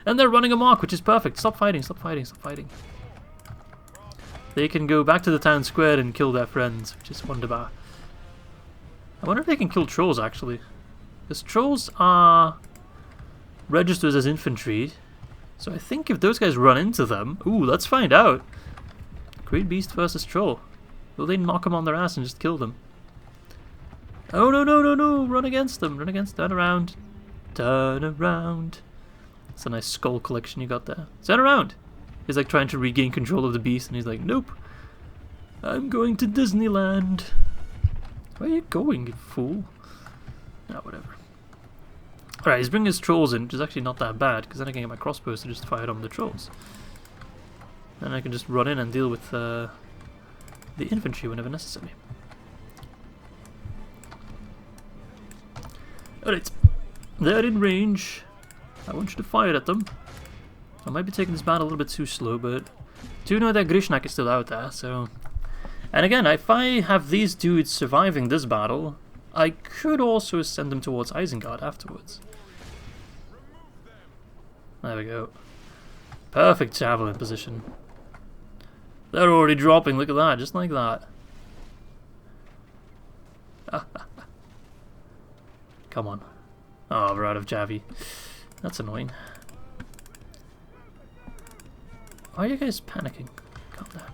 And they're running amok, which is perfect. Stop fighting, stop fighting, stop fighting. They can go back to the town square and kill their friends, which is wonderbar. I wonder if they can kill trolls, actually. Because trolls are registered as infantry. So I think if those guys run into them... Ooh, let's find out. Great Beast versus Troll. Will they knock them on their ass and just kill them? Oh, no, no, no, no. Run against them. Run against them. Turn around. Turn around. It's a nice skull collection you got there. Turn around. He's like trying to regain control of the beast and he's like, nope. I'm going to Disneyland. Where are you going, you fool? Ah, whatever. Alright, he's bringing his trolls in, which is actually not that bad, because then I can get my crossbows to just fire on the trolls. Then I can just run in and deal with the infantry whenever necessary. Alright, they're in range. I want you to fire at them. I might be taking this battle a little bit too slow, but do know that Grishnak is still out there, so... And again, if I have these dudes surviving this battle, I could also send them towards Isengard afterwards. There we go. Perfect javelin position. They're already dropping, look at that, just like that. Come on. Oh, we're out of Javi. That's annoying. Why are you guys panicking? Calm down.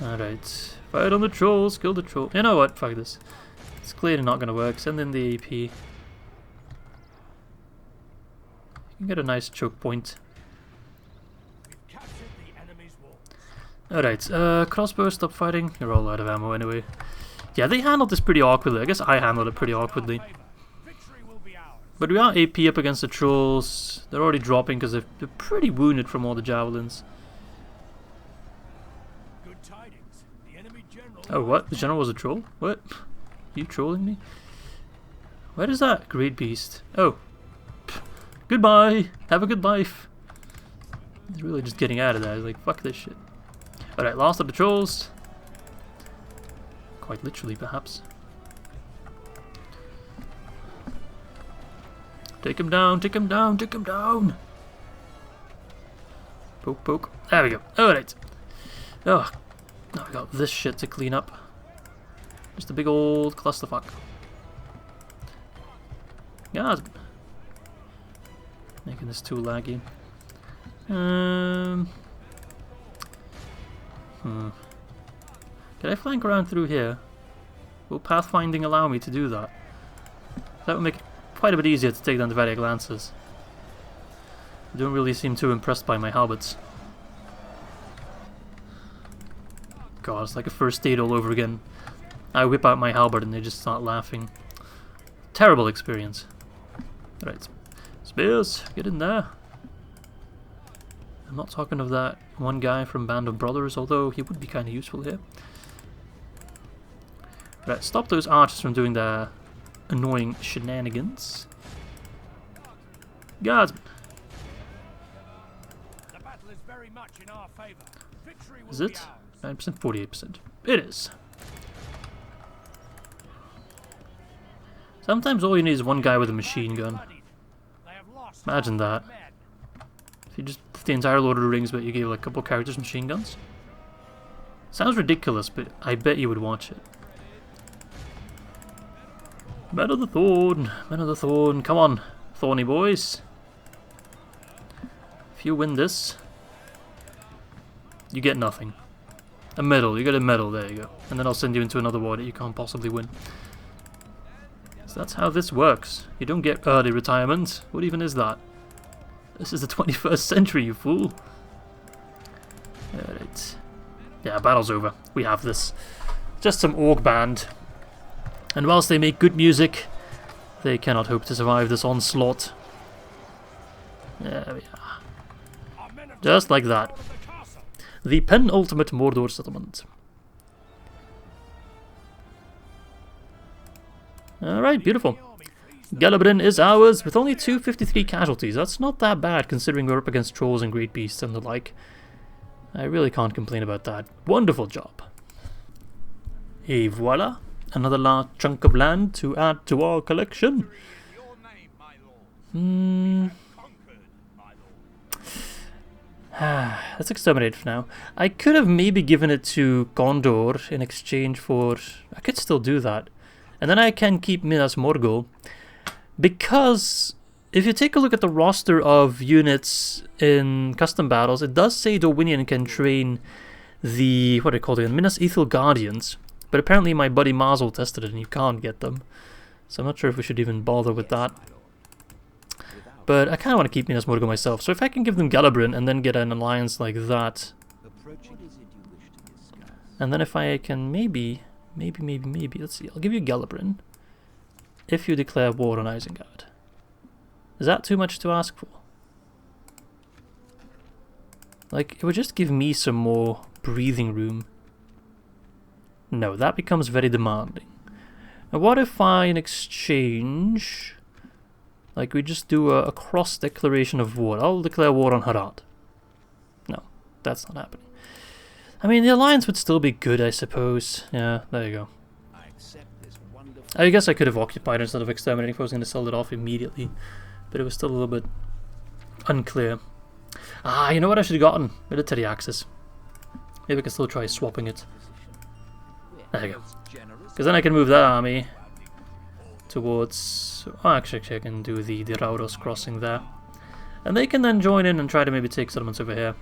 Alright, fight on the trolls, kill the troll. You know what, fuck this. It's clearly not gonna work, send in the AP. You can get a nice choke point. Alright, crossbow, stop fighting. You're all out of ammo anyway. Yeah, they handled this pretty awkwardly. I guess I handled it pretty awkwardly. But we are AP up against the trolls. They're already dropping because they're pretty wounded from all the javelins. Oh, what? The general was a troll? What? Are you trolling me? Where is that great beast? Oh. Pfft. Goodbye! Have a good life! He's really just getting out of there. He's like, fuck this shit. Alright, last of the trolls. Quite literally, perhaps. Take him down, take him down, take him down! Poke, poke. There we go. Alright. Oh. Now we got this shit to clean up. Just a big old clusterfuck. Yeah, making this too laggy. Can I flank around through here? Will pathfinding allow me to do that? That would make it quite a bit easier to take down the Variag Lancers. I don't really seem too impressed by my halberds. God, it's like a first date all over again. I whip out my halberd and they just start laughing. Terrible experience. Right, spears, get in there. I'm not talking of that one guy from Band of Brothers, although he would be kind of useful here. Right, stop those archers from doing their annoying shenanigans. Guardsmen. The battle is very much in our favor. Victory will Is it? 9%, 48%. It is. Sometimes all you need is one guy with a machine gun. Imagine that. If the entire Lord of the Rings, but you gave like a couple characters machine guns. Sounds ridiculous, but I bet you would watch it. Men of the Thorn, Men of the Thorn, come on, Thorny boys. If you win this, you get nothing. A medal. You get a medal. There you go. And then I'll send you into another war that you can't possibly win. So that's how this works. You don't get early retirement. What even is that? This is the 21st century, you fool. Alright. Yeah, battle's over. We have this. Just some orc band. And whilst they make good music, they cannot hope to survive this onslaught. There we are. Just like that. The penultimate Mordor settlement. Alright, beautiful. Galabrin is ours with only 253 casualties. That's not that bad considering we're up against trolls and great beasts and the like. I really can't complain about that. Wonderful job. Et voila. Another large chunk of land to add to our collection. Let's exterminate for now. I could have maybe given it to Gondor in exchange for... I could still do that. And then I can keep Minas Morgul. Because if you take a look at the roster of units in custom battles, it does say Dorwinion can train the... what do they call it? Minas Ithil Guardians. But apparently my buddy Mazel tested it and you can't get them. So I'm not sure if we should even bother with that. But I kind of want to keep Minas Morgul myself. So if I can give them Galabrin and then get an alliance like that. And then if I can maybe, let's see. I'll give you Galabrin. If you declare war on Isengard. Is that too much to ask for? Like, it would just give me some more breathing room. No, that becomes very demanding. Now what if I, in exchange... like, we just do a cross-declaration of war. I'll declare war on Harad. No, that's not happening. I mean, the alliance would still be good, I suppose. Yeah, there you go. I guess I could have occupied instead of exterminating if I was going to sell it off immediately. But it was still a little bit unclear. Ah, you know what I should have gotten? Military axes. Maybe I can still try swapping it. There you go. Because then I can move that army towards... oh, actually, I can do the Rauros crossing there. And they can then join in and try to maybe take settlements over here.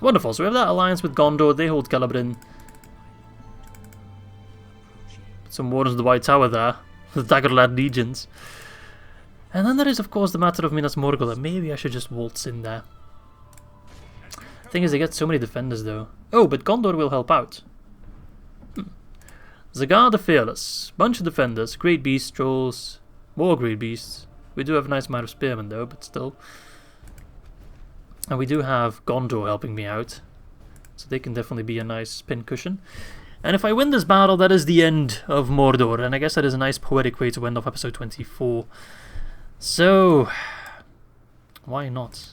Wonderful. So we have that alliance with Gondor. They hold Galabrin. Some wardens of the White Tower there. The Daggerlad legions. And then there is, of course, the matter of Minas Morgul. Maybe I should just waltz in there. Thing is, they get so many defenders, though. Oh, but Gondor will help out. Zagar the Fearless. Bunch of defenders. Great beasts, trolls. More great beasts. We do have a nice amount of spearmen, though, but still. And we do have Gondor helping me out. So they can definitely be a nice pincushion. And if I win this battle, that is the end of Mordor. And I guess that is a nice poetic way to end off episode 24. So, why not?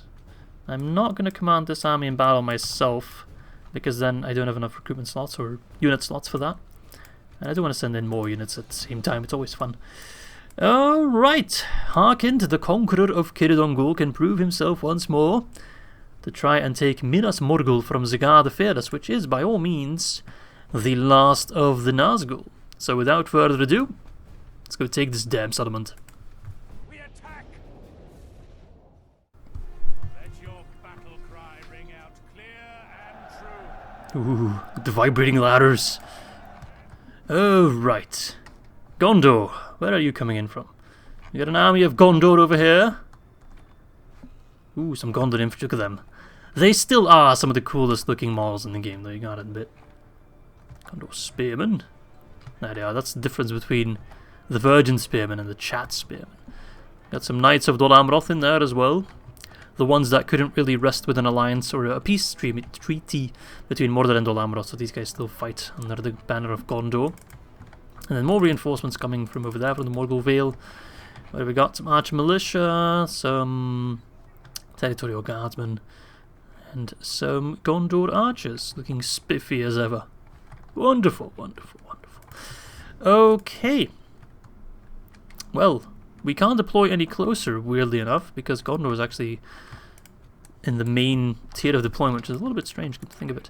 I'm not going to command this army in battle myself, because then I don't have enough recruitment slots or unit slots for that. And I do want to send in more units at the same time. It's always fun. Alright. Hearken to the conqueror of Ciridongul can prove himself once more to try and take Minas Morgul from Zagar the Fearless, which is, by all means, the last of the Nazgûl. So without further ado, let's go take this damn settlement. We attack. Let your battle cry ring out clear and true. Ooh, the vibrating ladders. Oh, right. Gondor, where are you coming in from? You got an army of Gondor over here. Ooh, some Gondor infantry, look at them. They still are some of the coolest looking models in the game, though, you gotta admit. Gondor Spearmen. There they are, that's the difference between the Virgin Spearmen and the Chat Spearmen. Got some Knights of Dol Amroth in there as well. The ones that couldn't really rest with an alliance or a peace treaty between Mordor and Dol Amroth, so these guys still fight under the banner of Gondor. And then more reinforcements coming from over there, from the Morgul Vale. What have we got? Some Arch Militia, some Territorial Guardsmen, and some Gondor Archers, looking spiffy as ever. Wonderful, wonderful, wonderful. Okay. Well, we can't deploy any closer, weirdly enough, because Gondor is actually in the main tier of deployment, which is a little bit strange, come to think of it.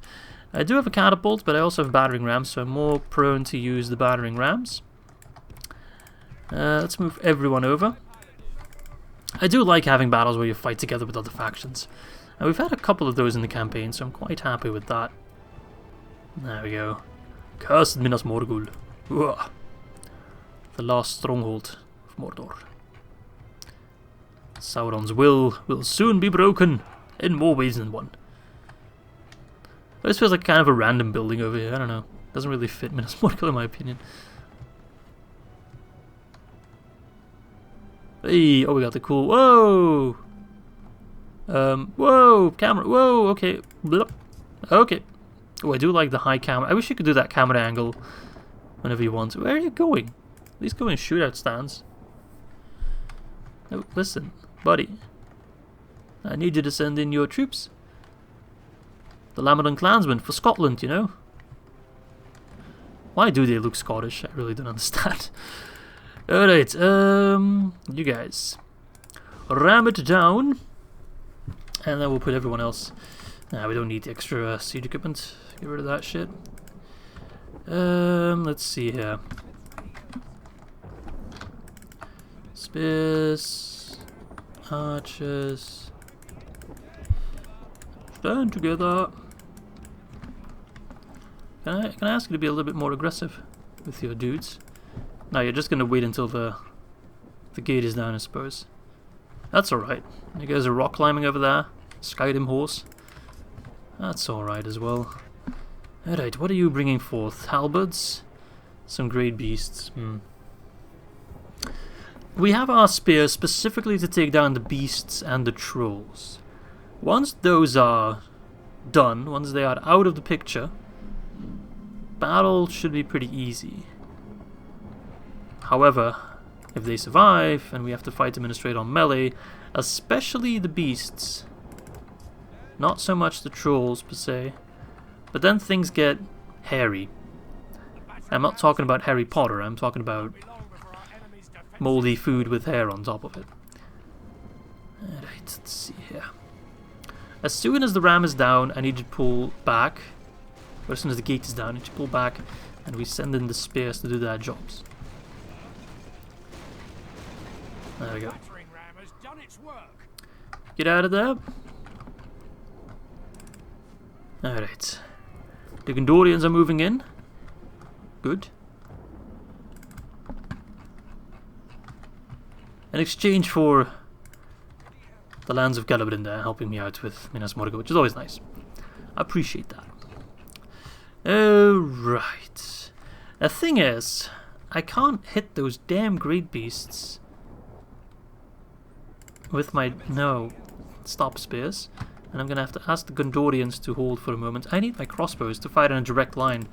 I do have a catapult, but I also have battering rams, so I'm more prone to use the battering rams. Let's move everyone over. I do like having battles where you fight together with other factions. And we've had a couple of those in the campaign, so I'm quite happy with that. There we go. Cursed Minas Morgul. Uah. The last stronghold of Mordor. Sauron's will soon be broken in more ways than one. This feels like kind of a random building over here. I don't know. Doesn't really fit Minas Morgul in my opinion. Hey, oh, we got the cool. Whoa! Whoa! Camera. Whoa! Okay. Blup. Okay. Oh, I do like the high camera. I wish you could do that camera angle whenever you want. Where are you going? Please go in shootout stands. Oh, listen, buddy. I need you to send in your troops. The Lamadan clansmen for Scotland, you know. Why do they look Scottish? I really don't understand. Alright, you guys. Ram it down. And then we'll put everyone else. Nah, we don't need the extra siege equipment. Get rid of that shit. Let's see here. Spears. Archers. Stand together. Can I ask you to be a little bit more aggressive with your dudes? No, you're just gonna wait until the gate is down, I suppose. That's alright. You guys are rock climbing over there. Skyrim horse. That's alright as well. Alright, what are you bringing forth? Halberds? Some great beasts. We have our spears specifically to take down the beasts and the trolls. Once those are done, once they are out of the picture, battle should be pretty easy. However, if they survive and we have to fight them in a straight-on melee, especially the beasts, not so much the trolls per se, but then things get hairy. I'm not talking about Harry Potter, I'm talking about moldy food with hair on top of it. Alright, let's see here. As soon as the ram is down, I need to pull back. Or as soon as the gate is down, I need to pull back and we send in the spears to do their jobs. There we go. Get out of there. Alright. The Gondorians are moving in. Good. In exchange for the lands of Galabrin there helping me out with Minas Morgul, which is always nice. I appreciate that. Alright. The thing is, I can't hit those damn great beasts with my... No. Stop spears. And I'm gonna have to ask the Gondorians to hold for a moment. I need my crossbows to fire in a direct line.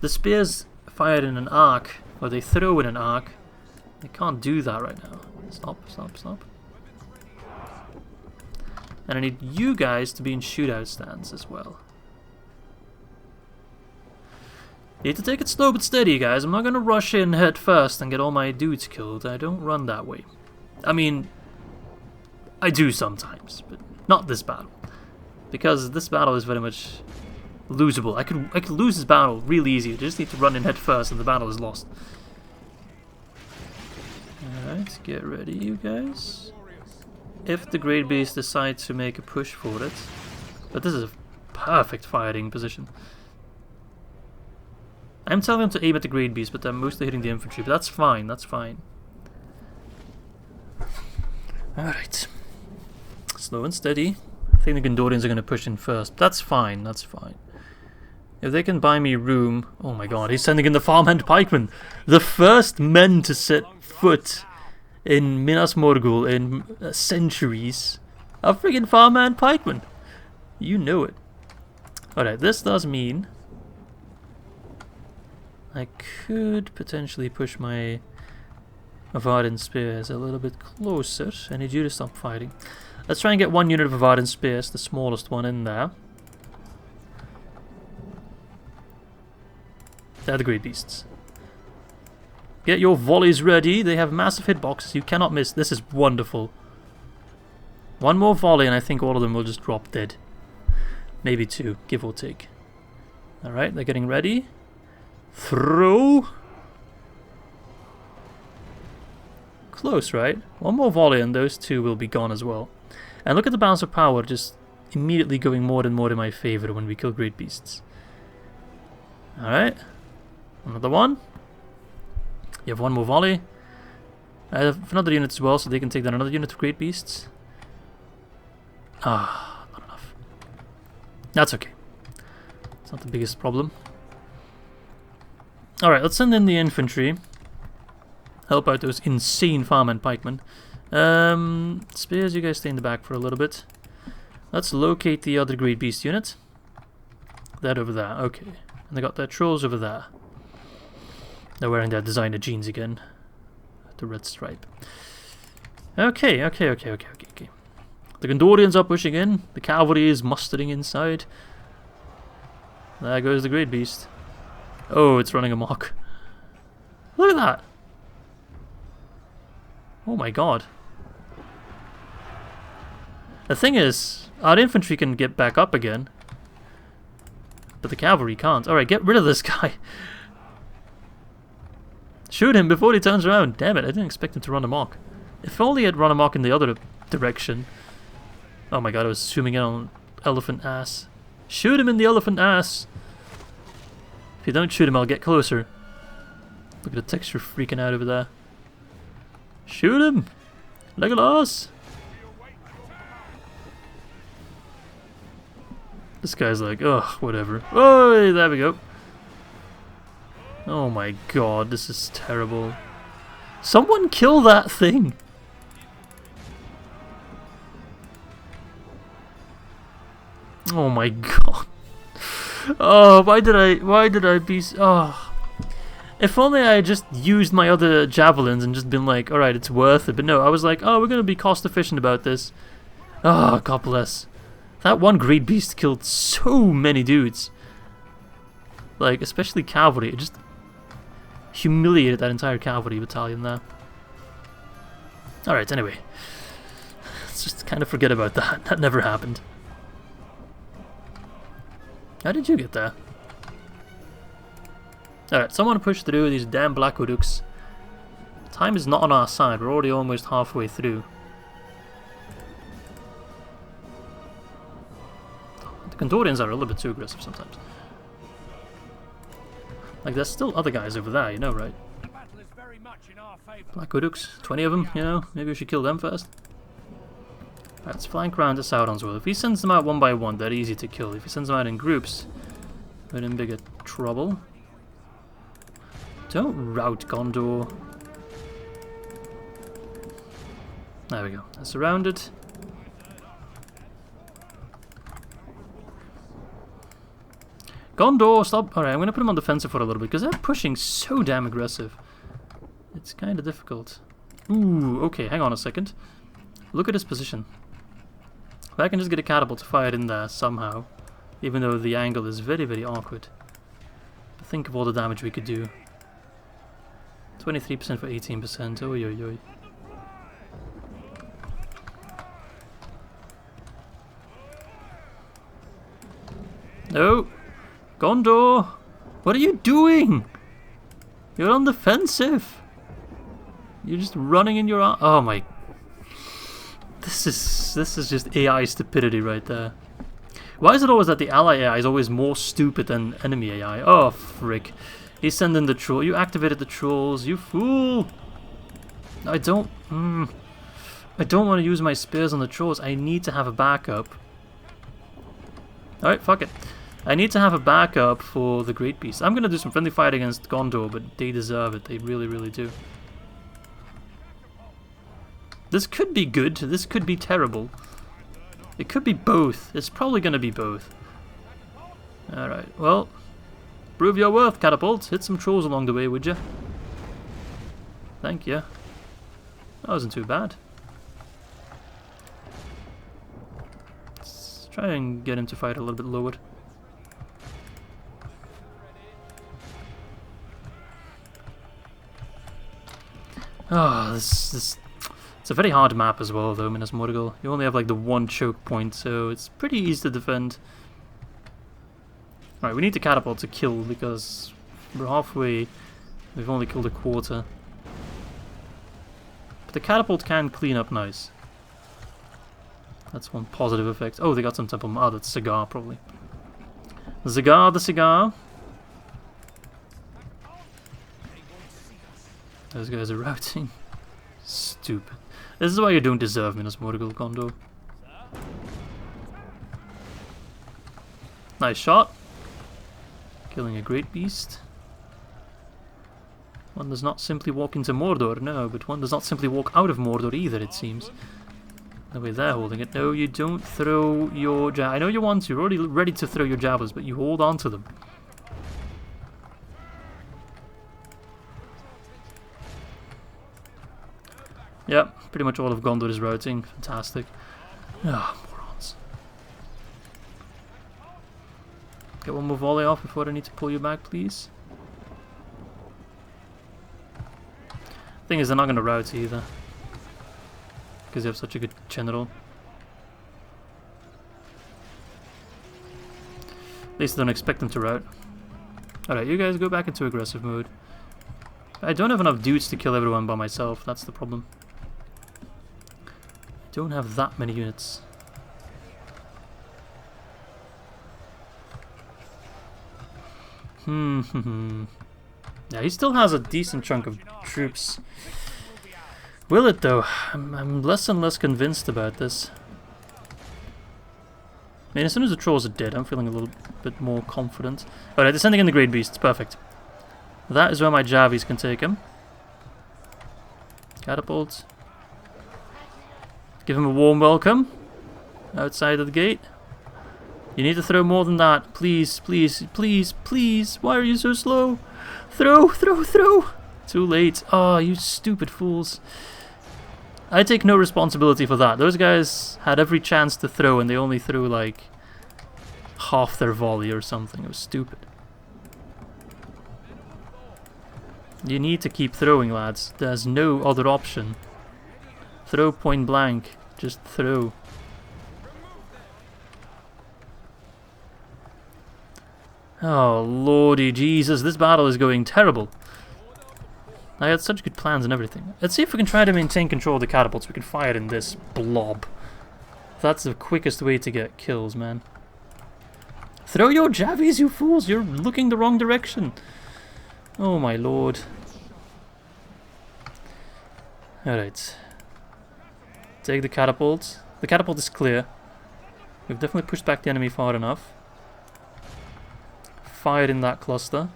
The spears fire in an arc, or they throw in an arc. I can't do that right now. Stop, stop, stop. And I need you guys to be in shootout stands as well. You need to take it slow but steady, guys. I'm not gonna rush in head first and get all my dudes killed. I don't run that way. I mean, I do sometimes, but not this battle. Because this battle is very much losable. I could lose this battle real easy. I just need to run in head first and the battle is lost. Alright, get ready you guys. If the Great Beast decides to make a push for it. But this is a perfect firing position. I'm telling them to aim at the Great Beast, but I'm mostly hitting the infantry. But that's fine, that's fine. Alright. Slow and steady. I think the Gondorians are going to push in first. That's fine, that's fine. If they can buy me room... Oh my god, he's sending in the farmhand pikemen! The first men to set foot in Minas Morgul in centuries are friggin' farmhand pikemen! You know it. Alright, this does mean... I could potentially push my Avardin spears a little bit closer. I need you to stop fighting. Let's try and get one unit of Avardin spears, the smallest one in there. They're the great beasts. Get your volleys ready. They have massive hitboxes. You cannot miss. This is wonderful. One more volley and I think all of them will just drop dead. Maybe two, give or take. Alright, they're getting ready. Throw. Close, right? One more volley and those two will be gone as well. And look at the balance of power just immediately going more and more in my favor when we kill great beasts. Alright. Another one. You have one more volley. I have another unit as well, so they can take down another unit of Great Beasts. Ah, not enough. That's okay. It's not the biggest problem. Alright, let's send in the infantry. Help out those insane farming pikemen. Spears, you guys stay in the back for a little bit. Let's locate the other Great Beast unit. That over there, okay. And they got their trolls over there. They're wearing their designer jeans again. The red stripe. Okay. The Gondorians are pushing in. The cavalry is mustering inside. There goes the Great Beast. Oh, it's running amok. Look at that! Oh my god. The thing is, our infantry can get back up again. But the cavalry can't. Alright, get rid of this guy. Shoot him before he turns around. Damn it, I didn't expect him to run amok. If only he had run amok in the other direction. Oh my god, I was zooming in on elephant ass. Shoot him in the elephant ass! If you don't shoot him, I'll get closer. Look at the texture freaking out over there. Shoot him! Legolas! This guy's like, ugh, whatever. Oh, there we go. Oh my god, this is terrible. Someone kill that thing! Oh my god. Oh, why did I be oh. If only I had just used my other javelins and just been like, alright, it's worth it. But no, I was like, oh, we're gonna be cost efficient about this. Oh, god bless. That one Great Beast killed so many dudes. Like, especially cavalry. It just humiliated that entire cavalry battalion there. Alright, anyway. Let's just kind of forget about that. That never happened. How did you get there? Alright, someone push through these damn Black Odooks. Time is not on our side. We're already almost halfway through. The Gondorians are a little bit too aggressive sometimes. Like, there's still other guys over there, you know, right? Black Odooks, 20 of them, you know? Maybe we should kill them first. Right, let's flank around the Saurons. Well, if he sends them out one by one, they're easy to kill. If he sends them out in groups, we're in bigger trouble. Don't rout Gondor. There we go. They're surrounded. Gondor, stop! Alright, I'm going to put them on defensive for a little bit, because they're pushing so damn aggressive. It's kind of difficult. Ooh, okay, hang on a second. Look at his position. If I can just get a catapult to fire it in there somehow, even though the angle is very, very awkward. But think of all the damage we could do. 23% for 18%, oi oi oi. No! Gondor! What are you doing? You're on the defensive! You're just running in your arm. Oh my. This is just AI stupidity right there. Why is it always that the ally AI is always more stupid than enemy AI? Oh frick. He's sending the troll. You activated the trolls, you fool! I don't want to use my spears on the trolls. I need to have a backup. Alright, fuck it. I need to have a backup for the Great Beast. I'm gonna do some friendly fight against Gondor, but they deserve it. They really, really do. This could be good. This could be terrible. It could be both. It's probably gonna be both. Alright, well. Prove your worth, catapult. Hit some trolls along the way, would you? Thank you. That wasn't too bad. Let's try and get him to fight a little bit lowered. Oh, this it's a very hard map as well, though, Minas Morgul. You only have like the one choke point, so it's pretty easy to defend. Alright, we need the catapult to kill because we're halfway. We've only killed a quarter. But the catapult can clean up nice. That's one positive effect. Oh, they got some temple. Oh, that's Cigar, probably. The cigar. Those guys are routing. Stupid. This is why you don't deserve Minas Morgul, Gondor. Nice shot. Killing a great beast. One does not simply walk into Mordor, no, but one does not simply walk out of Mordor either, it seems. The way they're holding it. No, you don't throw your I know you want to, you're already ready to throw your javelins, but you hold on to them. Yep, pretty much all of Gondor is routing. Fantastic. Ah, morons. Get one more volley off before I need to pull you back, please. Thing is, they're not going to rout either. Because they have such a good general. At least I don't expect them to rout. Alright, you guys go back into aggressive mode. I don't have enough dudes to kill everyone by myself, that's the problem. Don't have that many units. Yeah, he still has a decent chunk of troops. Will it though? I'm less and less convinced about this. I mean, as soon as the trolls are dead, I'm feeling a little bit more confident. Alright, they're sending in the great beasts. Perfect. That is where my Javies can take him. Catapult. Give him a warm welcome. Outside of the gate. You need to throw more than that. Please, please, please, please. Why are you so slow? Throw, throw, throw. Too late. Oh, you stupid fools. I take no responsibility for that. Those guys had every chance to throw and they only threw like half their volley or something. It was stupid. You need to keep throwing, lads. There's no other option. Throw point blank. Just throw. Oh, lordy Jesus. This battle is going terrible. I had such good plans and everything. Let's see if we can try to maintain control of the catapults. We can fire in this blob. That's the quickest way to get kills, man. Throw your Javies, you fools! You're looking the wrong direction. Oh my lord. Alright. Take the catapult. The catapult is clear. We've definitely pushed back the enemy far enough. Fire in that cluster.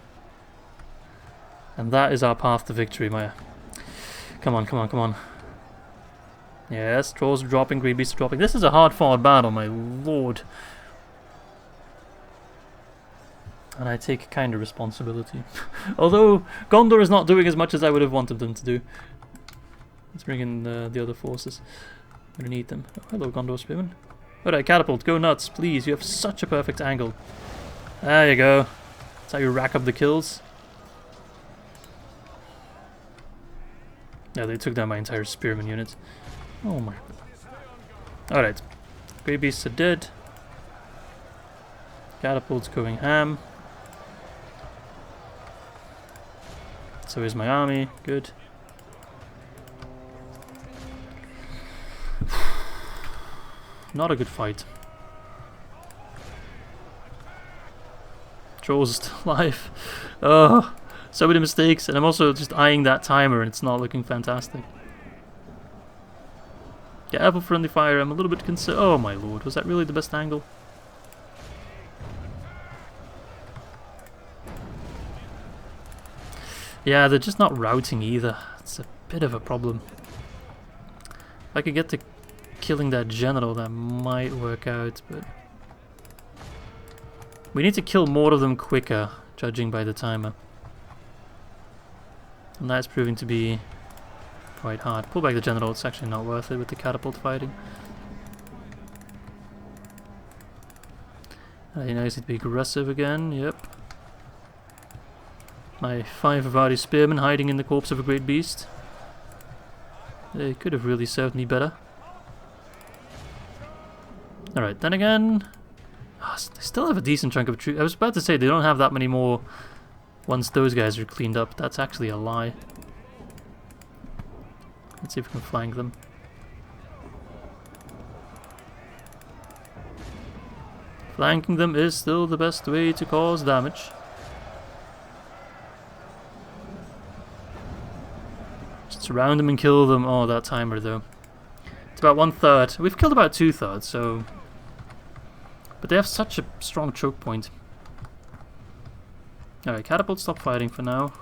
And that is our path to victory, Maya. Come on, come on, come on. Yes, trolls are dropping, great beasts are dropping. This is a hard-fought battle, my lord. And I take kind of responsibility. Although, Gondor is not doing as much as I would have wanted them to do. Let's bring in the other forces. I'm gonna need them. Oh, hello, Gondor Spearman. Alright, catapult, go nuts, please. You have such a perfect angle. There you go. That's how you rack up the kills. Yeah, they took down my entire spearman unit. Oh my. Alright. Grey beasts are dead. Catapults going ham. So is my army. Good. Not a good fight. Trolls are still alive. Oh, so many mistakes, and I'm also just eyeing that timer and it's not looking fantastic. Careful friendly fire, I'm a little bit concerned. Oh my lord, was that really the best angle? Yeah, they're just not routing either. It's a bit of a problem. If I could get to killing that general, that might work out, but we need to kill more of them quicker, judging by the timer. And that's proving to be quite hard. Pull back the general, it's actually not worth it with the catapult fighting. You know, I need to be aggressive again, yep. My 5 Avari spearmen hiding in the corpse of a great beast. They could have really served me better. Alright, then again, they still have a decent chunk of troops. I was about to say they don't have that many more once those guys are cleaned up. That's actually a lie. Let's see if we can flank them. Flanking them is still the best way to cause damage. Surround them and kill them. Oh, that timer though. It's about 1/3. We've killed about 2/3, so... But they have such a strong choke point. Alright, catapult, stop fighting for now.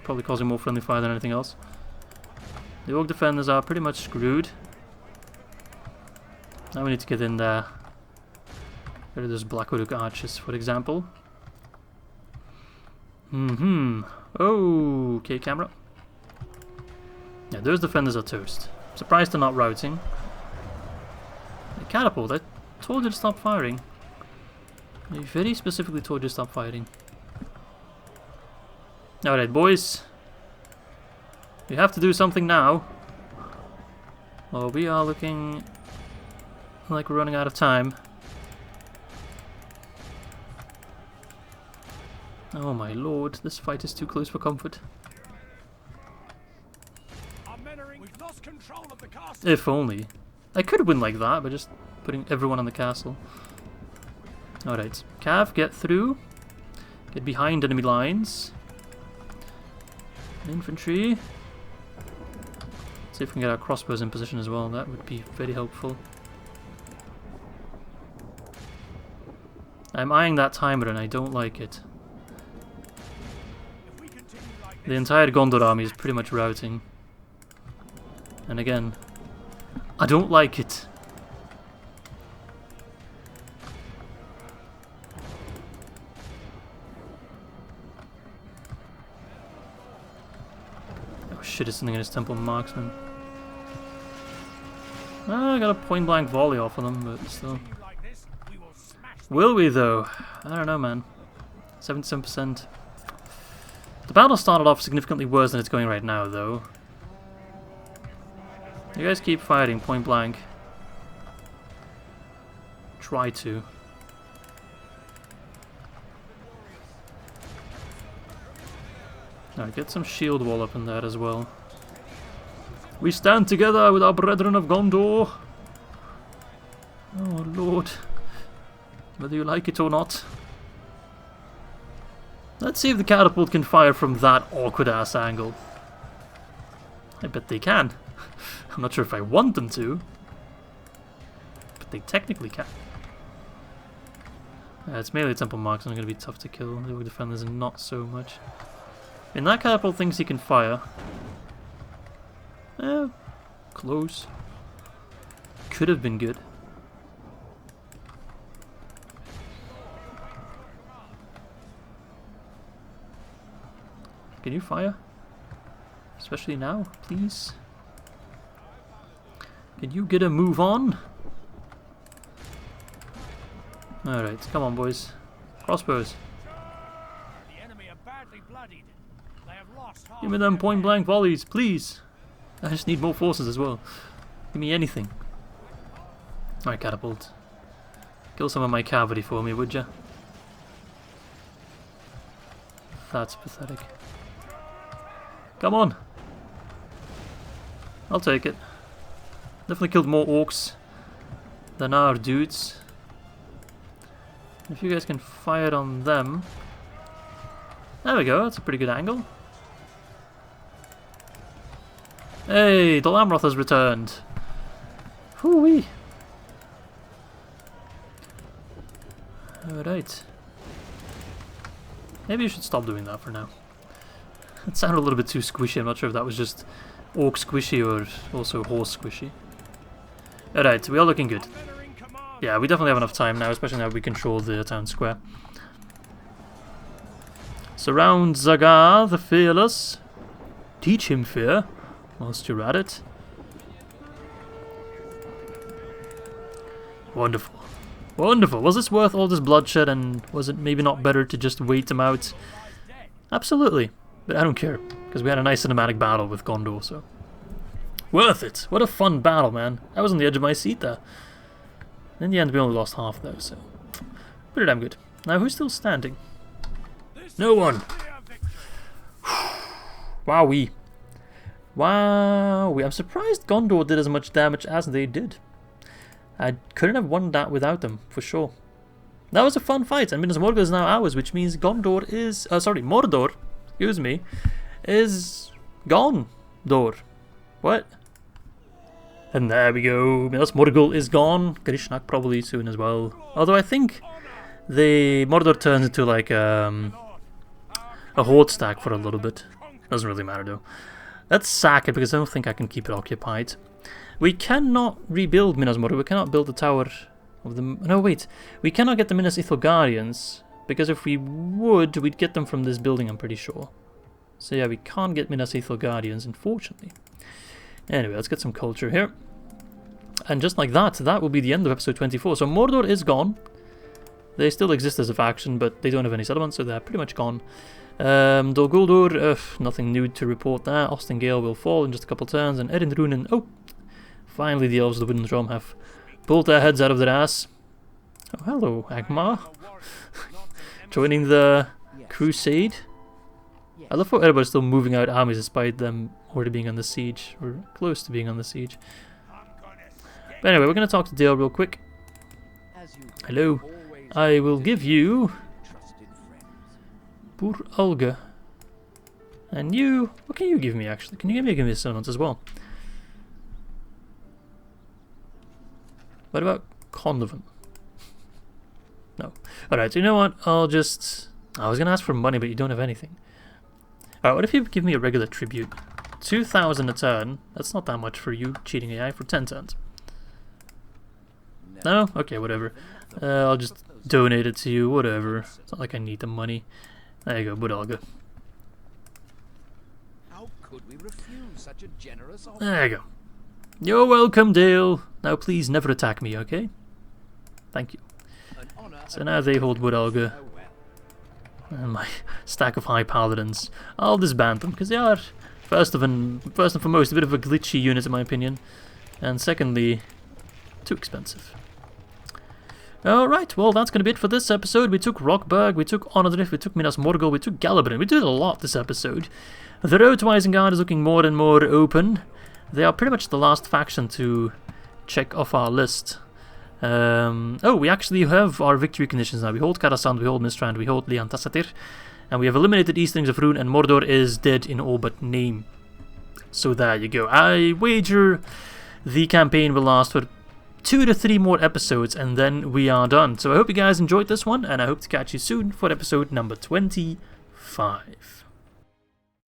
Probably causing more friendly fire than anything else. The orc defenders are pretty much screwed. Now we need to get in there. Get rid of those black orc archers, for example. Oh, okay, camera. Yeah, those defenders are toast. Surprised they're not routing. The catapult, I told you to stop firing. I very specifically told you to stop fighting. Alright, boys. We have to do something now. Well, we are looking like we're running out of time. Oh my lord, this fight is too close for comfort. We've lost control of the castle. If only. I could win like that by just putting everyone on the castle. Alright, Cav, get through. Get behind enemy lines. Infantry. See if we can get our crossbows in position as well. That would be very helpful. I'm eyeing that timer and I don't like it. The entire Gondor army is pretty much routing. And again, I don't like it. Oh shit, it's something in his temple marksman. Oh, I got a point blank volley off of them, but still. Will we though? I don't know, man. 77%. The battle started off significantly worse than it's going right now, though. You guys keep fighting point blank. Try to. Alright, get some shield wall up in there as well. We stand together with our brethren of Gondor. Oh lord. Whether you like it or not. Let's see if the catapult can fire from that awkward ass angle. I bet they can. I'm not sure if I want them to, but they technically can. It's mainly temple marks and are going to be tough to kill. The orc defenders are not so much. And that catapult thinks he can fire. Close. Could have been good. Can you fire? Especially now, please. Can you get a move on? Alright, come on boys. Crossbows. The enemy are badly bloodied. They have lost half. Give me them point blank volleys, please. I just need more forces as well. Give me anything. Alright, catapult. Kill some of my cavalry for me, would ya? That's pathetic. Come on. I'll take it. Definitely killed more orcs than our dudes. If you guys can fire on them. There we go, that's a pretty good angle. Hey, the Lamroth has returned. Hoo-wee. Alright. Maybe you should stop doing that for now. It sounded a little bit too squishy. I'm not sure if that was just orc squishy or also horse squishy. Alright, we are looking good. Yeah, we definitely have enough time now, especially now we control the town square. Surround Zagar the Fearless. Teach him fear, whilst you're at it. Wonderful. Wonderful. Was this worth all this bloodshed, and was it maybe not better to just wait them out? Absolutely. But I don't care, because we had a nice cinematic battle with Gondor, so... Worth it! What a fun battle, man. I was on the edge of my seat there. In the end, we only lost half, though, so... Pretty damn good. Now, who's still standing? No one! Wowee. Wowee. I'm surprised Gondor did as much damage as they did. I couldn't have won that without them, for sure. That was a fun fight, and Minas Morgul is now ours, which means Gondor is... Mordor, excuse me, is gone. Door. What? And there we go. Minas Morgul is gone. Grishnak probably soon as well. Although I think the Mordor turns into like a horde stack for a little bit. Doesn't really matter though. Let's sack it because I don't think I can keep it occupied. We cannot rebuild Minas Morgul. We cannot build the tower of the... No, wait. We cannot get the Minas Ithilgarians because if we would, we'd get them from this building, I'm pretty sure. So yeah, we can't get Minas Ithilgarians, unfortunately. Anyway, let's get some culture here. And just like that, that will be the end of episode 24. So Mordor is gone. They still exist as a faction, but they don't have any settlements, so they're pretty much gone. Dol Guldur, nothing new to report there. Ostengale will fall in just a couple turns, and Ar-Adûnâim. Oh, finally the elves of the Wooden Drum have pulled their heads out of their ass. Oh, hello, Angmar. Joining the crusade. I love how everybody's still moving out armies despite them already being on the siege, or close to being on the siege. But anyway, we're going to talk to Dale real quick. Hello. I will give you Bur Olga. And you, what can you give me actually? Can you give me a settlement as well? What about Condovan? No. Alright, so you know what? I was going to ask for money, but you don't have anything. Alright, what if you give me a regular tribute? 2,000 a turn. That's not that much for you, cheating AI, for 10 turns. No? Okay, whatever. I'll just donate it to you, whatever. It's not like I need the money. There you go, Budalga. How could we refuse such a generous offer? There you go. You're welcome, Dale. Now please never attack me, okay? Thank you. So now they hold Budalga. And my stack of high paladins. I'll disband them, because they are, first and foremost, a bit of a glitchy unit in my opinion. And secondly, too expensive. Alright, well that's going to be it for this episode. We took Rockberg, we took Anodrith, we took Minas Morgul, we took Galabrin. We did a lot this episode. The road to Isengard is looking more and more open. They are pretty much the last faction to check off our list. Oh, we actually have our victory conditions now. We hold Karasand, we hold Mistrand, we hold Lian Tassatir, and we have eliminated Eastlings of Rune, and Mordor is dead in all but name. So there you go. I wager the campaign will last for 2 to 3 more episodes, and then we are done. So I hope you guys enjoyed this one, and I hope to catch you soon for episode number 25.